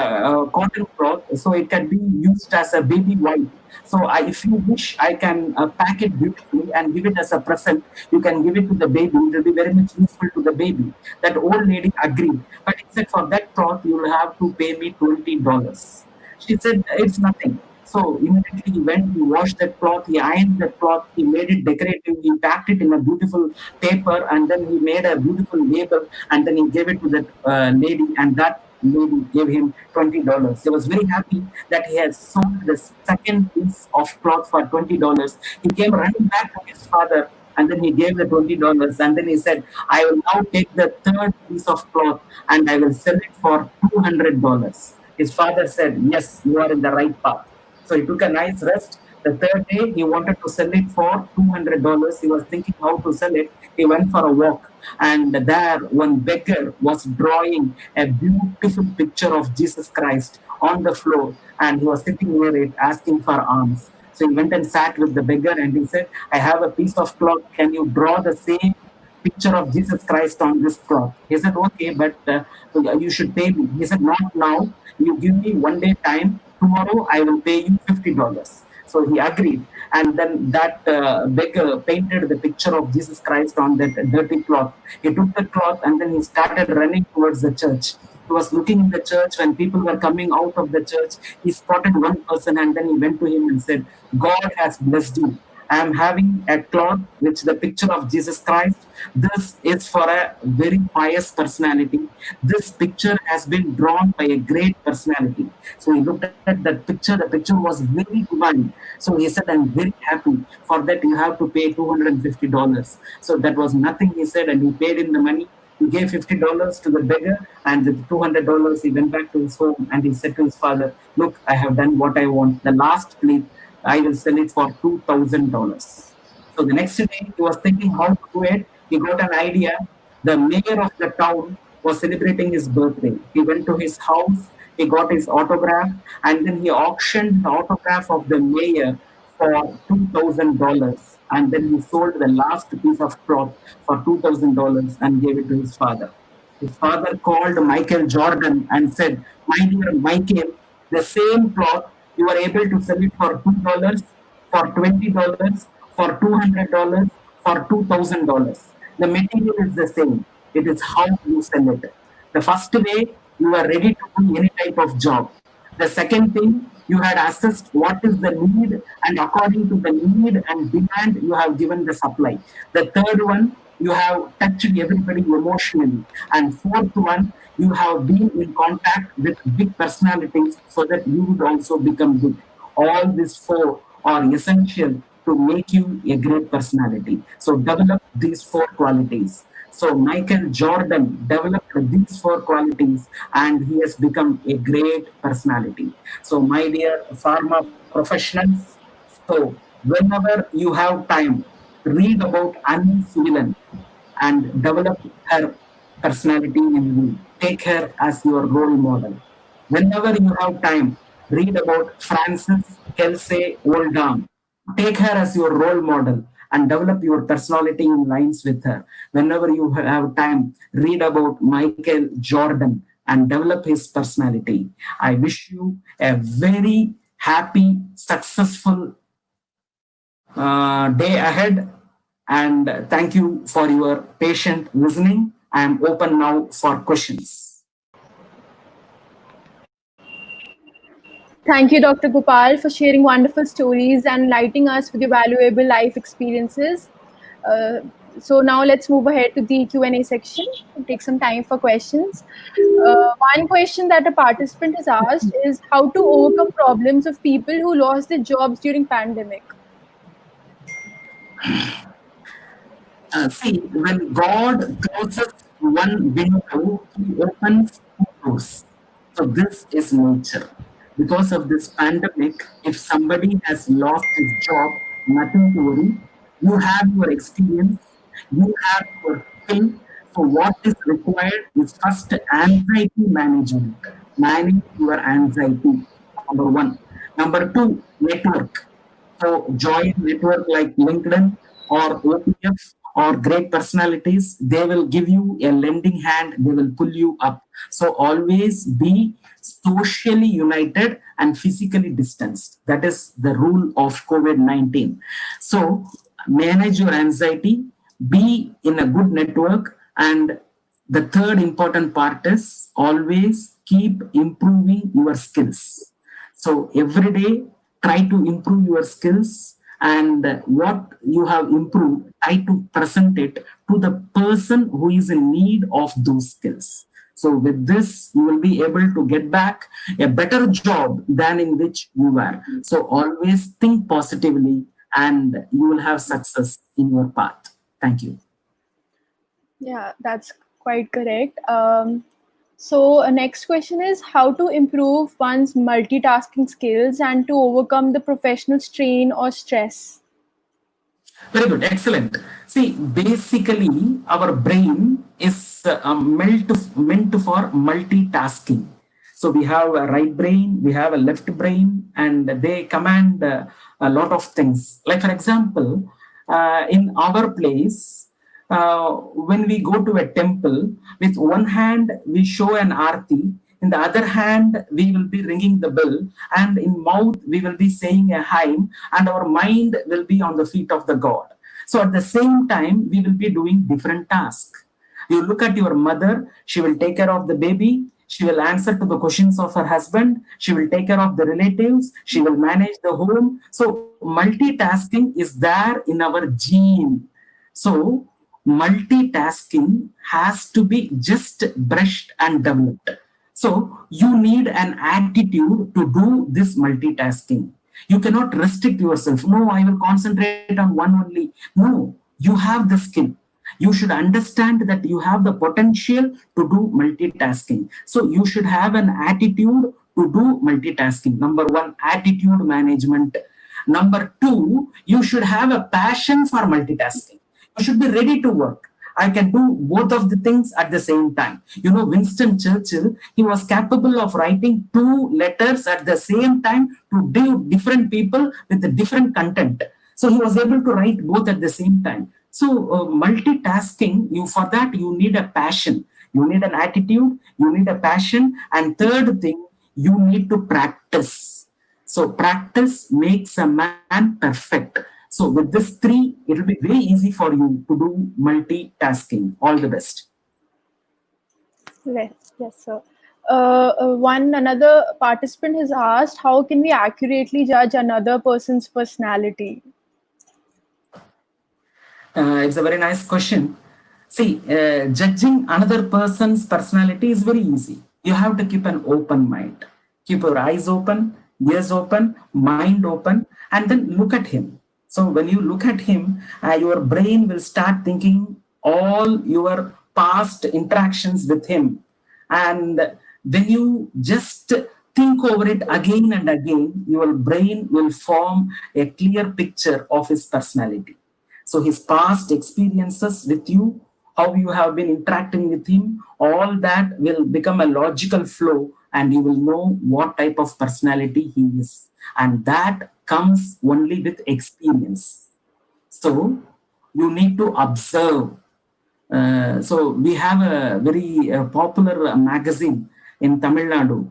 cotton cloth, so it can be used as a baby wipe. So if you wish, I can pack it beautifully and give it as a present. You can give it to the baby. It will be very much useful to the baby." That old lady agreed, but he said, "For that cloth, you will have to pay me $20." She said, "It's nothing." So immediately he went, he washed that cloth, he ironed that cloth, he made it decorative, he packed it in a beautiful paper, and then he made a beautiful label, and then he gave it to that lady, and that lady gave him $20. He was very happy that he had sold the second piece of cloth for $20. He came running back to his father, and then he gave the $20, and then he said, "I will now take the third piece of cloth and I will sell it for $200." His father said, "Yes, you are in the right path." So he took a nice rest. The third day, he wanted to sell it for $200. He was thinking how to sell it. He went for a walk, and there one beggar was drawing a beautiful picture of Jesus Christ on the floor, and he was sitting near it asking for alms. So he went and sat with the beggar, and he said, "I have a piece of cloth. Can you draw the same picture of Jesus Christ on this cloth?" He said, "Okay, but you should pay me." He said, "Not now. You give me 1 day time. Tomorrow I will pay you $50." So he agreed. And then that beggar painted the picture of Jesus Christ on that dirty cloth. He took the cloth and then he started running towards the church. He was looking in the church when people were coming out of the church. He spotted one person and then he went to him and said, "God has blessed you. I am having a cloth which the picture of Jesus Christ. This is for a very pious personality. This picture has been drawn by a great personality." So he looked at that picture. The picture was very divine. So he said, "I'm very happy. For that, you have to pay $250." So that was nothing, he said, and he paid him the money. He gave $50 to the beggar, and with $200, he went back to his home and he said to his father, "Look, I have done what I want. The last plate, I will sell it for $2,000." So the next day, he was thinking how to do it. He got an idea. The mayor of the town was celebrating his birthday. He went to his house, he got his autograph, and then he auctioned the autograph of the mayor for $2,000. And then he sold the last piece of cloth for $2,000 and gave it to his father. His father called Michael Jordan and said, "My dear Michael, the same cloth you were able to sell it for $2, for $20, for $200, for $2,000. The material is the same. It is how you sell it. The first way, you are ready to do any type of job. The second thing, you had assessed what is the need, and according to the need and demand, you have given the supply. The third one, you have touched everybody emotionally. And fourth one, you have been in contact with big personalities so that you would also become big. All these four are essential to make you a great personality. So develop these four qualities. So Michael Jordan developed these four qualities and he has become a great personality. So my dear pharma professionals, so whenever you have time, read about Annie Suvilan and develop her personality in you. Take her as your role model. Whenever you have time, read about Frances Kelsey Oldham. Take her as your role model and develop your personality in lines with her. Whenever you have time, read about Michael Jordan and develop his personality. I wish you a very happy, successful day ahead. And thank you for your patient listening. I am open now for questions. Thank you, Dr. Gopal, for sharing wonderful stories and enlightening us with your valuable life experiences. Uh, so now let's move ahead to the Q&A section and take some time for questions. One question that a participant has asked is how to overcome problems of people who lost their jobs during pandemic. See, when God closes one window, He opens two doors. So this is nature. Because of this pandemic, if somebody has lost his job, nothing to worry. You have your experience, you have your skill. So what is required is first anxiety management. Manage your anxiety. Number one. Number two, network. So join network like LinkedIn or OPF or great personalities, they will give you a lending hand, they will pull you up. So always be socially united and physically distanced. That is the rule of COVID-19. So manage your anxiety, be in a good network, and the third important part is always keep improving your skills. So every day, try to improve your skills, and what you have improved, try to present it to the person who is in need of those skills. So with this, you will be able to get back a better job than in which you were. So always think positively and you will have success in your path. Thank you. Yeah, that's quite correct. So next question is how to improve one's multitasking skills and to overcome the professional strain or stress. Very good, excellent. See, basically, our brain is meant for multitasking. So we have a right brain, we have a left brain, and they command a lot of things. Like for example, in our place, when we go to a temple, with one hand we show an arti, in the other hand we will be ringing the bell, and in mouth we will be saying a hymn, and our mind will be on the feet of the god. So at the same time we will be doing different tasks. You look at your mother, she will take care of the baby, she will answer to the questions of her husband, she will take care of the relatives, she will manage the home. So multitasking is there in our gene. So multitasking has to be just brushed and developed. So you need an attitude to do this multitasking. You cannot restrict yourself. No, I will concentrate on one only. No, you have the skill. You should understand that you have the potential to do multitasking. So you should have an attitude to do multitasking. Number one, attitude management. Number two, you should have a passion for multitasking. You should be ready to work. I can do both of the things at the same time. You know, Winston Churchill, he was capable of writing 2 letters at the same time to different people with a different content. So he was able to write both at the same time. So multitasking, for that you need a passion, you need an attitude, you need a passion, and third thing, you need to practice. So practice makes a man perfect. So with this three, it will be very easy for you to do multitasking. All the best. Yes, sir. Another participant has asked, how can we accurately judge another person's personality? It's a very nice question. See, judging another person's personality is very easy. You have to keep an open mind. Keep your eyes open, ears open, mind open, and then look at him. So when you look at him, your brain will start thinking all your past interactions with him. And when you just think over it again and again, your brain will form a clear picture of his personality. So his past experiences with you, how you have been interacting with him, all that will become a logical flow, and you will know what type of personality he is. And that comes only with experience. So you need to observe. So we have a very popular magazine in Tamil Nadu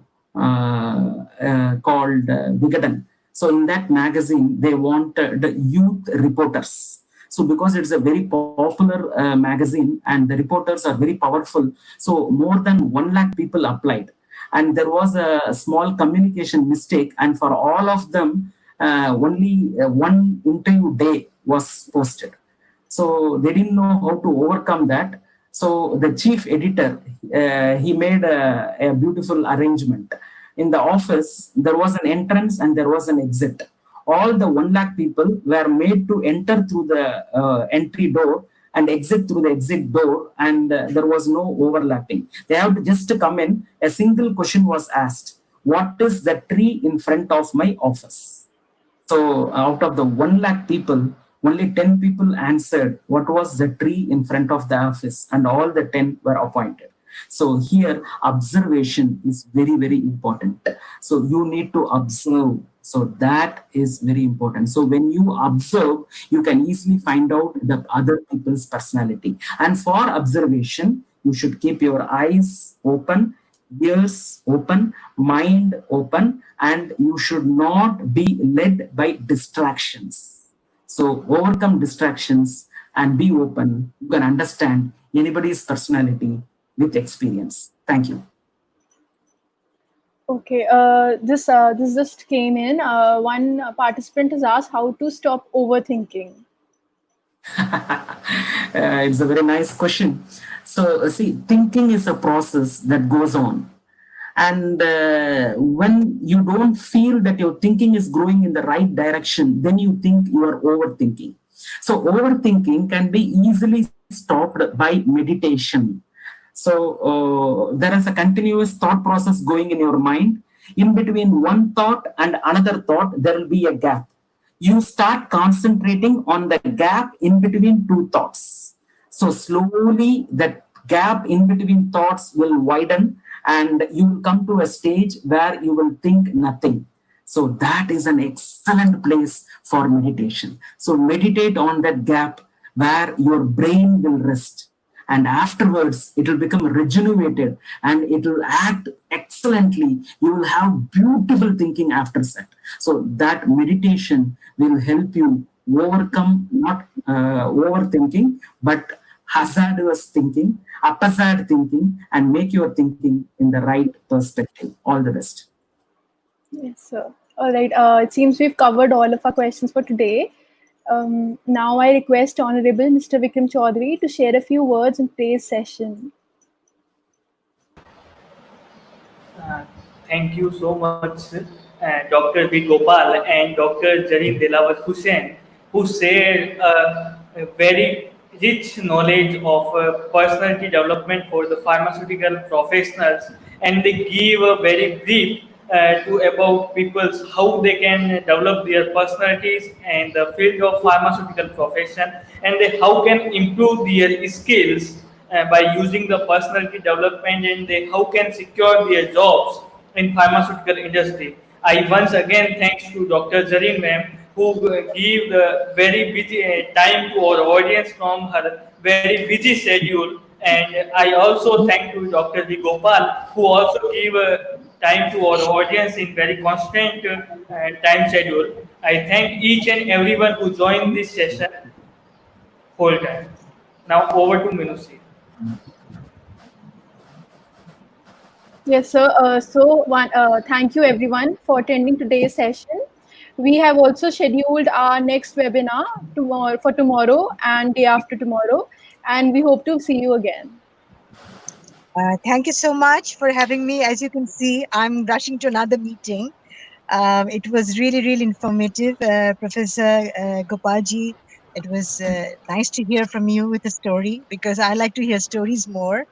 called Vigadan. So in that magazine, they want the youth reporters. So because it's a very popular magazine and the reporters are very powerful, so more than 1 lakh people applied. And there was a small communication mistake, and for all of them, only one interview day was posted. So they didn't know how to overcome that. So the chief editor, he made a beautiful arrangement. In the office, there was an entrance and there was an exit. All the 1 lakh people were made to enter through the entry door and exit through the exit door, and there was no overlapping. They have to just to come in. A single question was asked: what is the tree in front of my office? So out of the 1 lakh people, only 10 people answered what was the tree in front of the office, and all the 10 were appointed. So here observation is very, very important. So you need to observe. So that is very important. So when you observe, you can easily find out the other people's personality. And for observation, you should keep your eyes open, ears open, mind open, and you should not be led by distractions. So overcome distractions and be open. You can understand anybody's personality with experience. Thank you. Okay, this just came in. One participant has asked how to stop overthinking. It's a very nice question. So, see, thinking is a process that goes on. And when you don't feel that your thinking is growing in the right direction, then you think you are overthinking. So, overthinking can be easily stopped by meditation. So, there is a continuous thought process going in your mind. In between one thought and another thought, there will be a gap. You start concentrating on the gap in between two thoughts. So slowly that gap in between thoughts will widen, and you will come to a stage where you will think nothing. So that is an excellent place for meditation. So meditate on that gap where your brain will rest, and afterwards it will become rejuvenated and it will act excellently. You will have beautiful thinking after that. So that meditation will help you overcome not overthinking, but hazardous thinking, haphazard thinking, and make your thinking in the right perspective. All the best. Yes, sir. All right. It seems we've covered all of our questions for today. Now I request Honorable Mr. Vikram Chaudhary to share a few words in today's session. Thank you so much, Dr. V. Gopal and Dr. Zarin Delawar Hussain, who shared a very rich knowledge of personality development for the pharmaceutical professionals, and they give a very brief to about people's how they can develop their personalities and the field of pharmaceutical profession, and they how can improve their skills by using the personality development, and they how can secure their jobs in pharmaceutical industry. I once again thanks to Dr. Zarin ma'am, who give the very busy time to our audience from her very busy schedule. And I also thank to Dr. V. Gopal, who also give time to our audience in very constant time schedule. I thank each and everyone who joined this session whole time. Now over to Minushi. Yes, sir. Thank you everyone for attending today's session. We have also scheduled our next webinar tomorrow and day after tomorrow, and we hope to see you again. Thank you so much for having me. As you can see, I'm rushing to another meeting. It was really, really informative, Professor Gopalji. It was nice to hear from you with a story, because I like to hear stories more.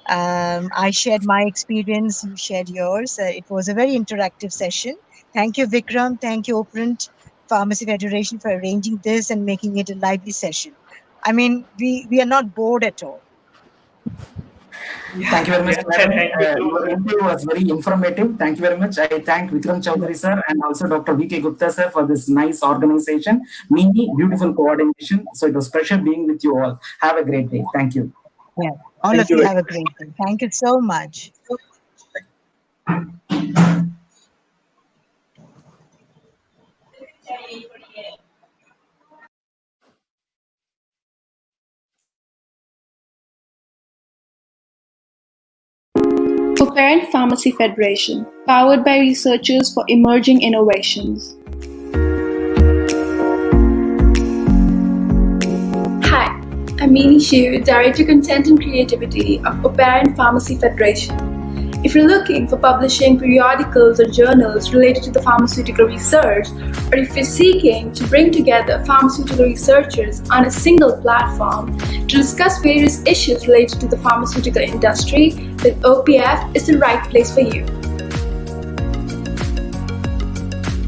I shared my experience, you shared yours. It was a very interactive session. Thank you, Vikram. Thank you, Operant Pharmacy Federation, for arranging this and making it a lively session. I mean, we are not bored at all. Thank you very much, madam. Thank you so Your much. interview was very informative. Thank you very much. I thank Vikram Chaudhary sir and also Dr. V.K. Gupta sir for this nice organization, mini beautiful coordination. So it was pleasure being with you all. Have a great day. Thank you. Yeah, all of you have a great day. Thank you so much. OPFiCON Pharmacy Federation, powered by researchers for emerging innovations. Hi, I'm Meeni Shiv, Director Content and Creativity of OPFiCON Pharmacy Federation. If you're looking for publishing periodicals or journals related to the pharmaceutical research, or if you're seeking to bring together pharmaceutical researchers on a single platform to discuss various issues related to the pharmaceutical industry, then OPF is the right place for you.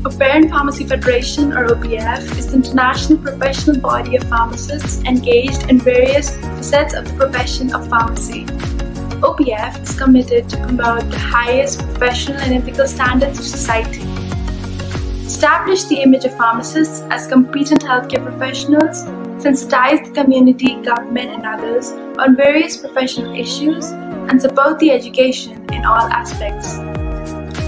OPFiCON Pharmacy Federation, or OPF, is the international professional body of pharmacists engaged in various facets of the profession of pharmacy. OPF is committed to promote the highest professional and ethical standards of society, establish the image of pharmacists as competent healthcare professionals, sensitize the community, government, and others on various professional issues, and support the education in all aspects.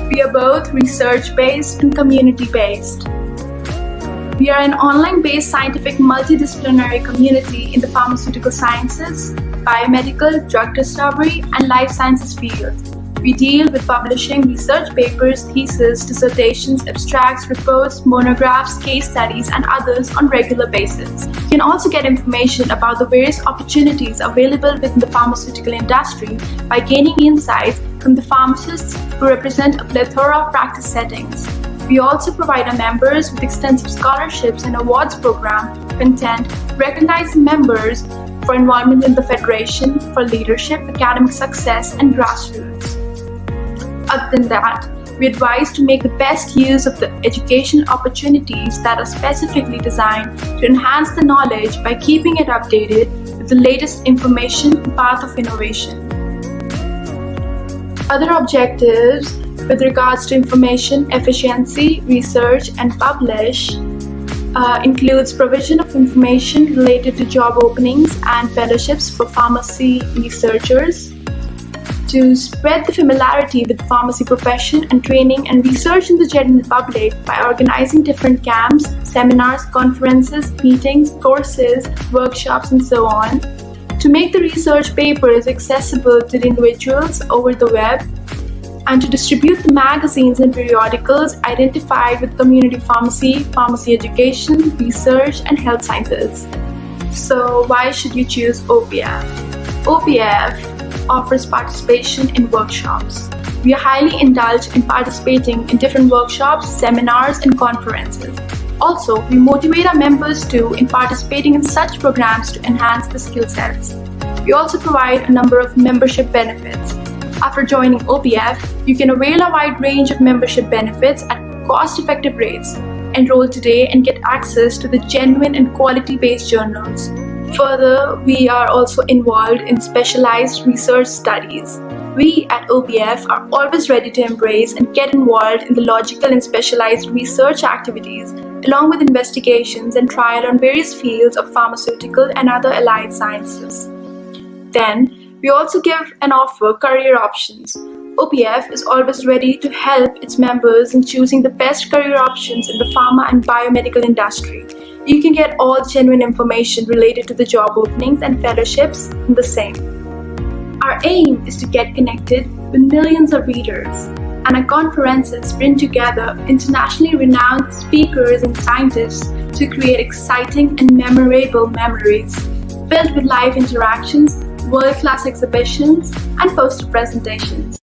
We are both research-based and community-based. We are an online-based scientific multidisciplinary community in the pharmaceutical sciences, biomedical, drug discovery, and life sciences fields. We deal with publishing research papers, theses, dissertations, abstracts, reports, monographs, case studies, and others on a regular basis. You can also get information about the various opportunities available within the pharmaceutical industry by gaining insights from the pharmacists who represent a plethora of practice settings. We also provide our members with extensive scholarships and awards program, content, recognizing members for involvement in the Federation, for leadership, academic success, and grassroots. Other than that, we advise to make the best use of the educational opportunities that are specifically designed to enhance the knowledge by keeping it updated with the latest information and path of innovation. Other objectives with regards to information efficiency, research, and publish includes provision of information related to job openings and fellowships for pharmacy researchers, to spread the familiarity with the pharmacy profession and training and research in the general public by organizing different camps, seminars, conferences, meetings, courses, workshops, and so on, to make the research papers accessible to the individuals over the web, and to distribute the magazines and periodicals identified with community pharmacy, pharmacy education, research, and health sciences. So why should you choose OPF? OPF offers participation in workshops. We are highly indulged in participating in different workshops, seminars, and conferences. Also, we motivate our members too in participating in such programs to enhance the skill sets. We also provide a number of membership benefits. After joining OPF, you can avail a wide range of membership benefits at cost-effective rates. Enroll today and get access to the genuine and quality-based journals. Further, we are also involved in specialized research studies. We at OPF are always ready to embrace and get involved in the logical and specialized research activities, along with investigations and trial on various fields of pharmaceutical and other allied sciences. Then, we also give and offer career options. OPF is always ready to help its members in choosing the best career options in the pharma and biomedical industry. You can get all genuine information related to the job openings and fellowships in the same. Our aim is to get connected with millions of readers, and our conferences bring together internationally renowned speakers and scientists to create exciting and memorable memories filled with live interactions, world-class exhibitions, and poster presentations.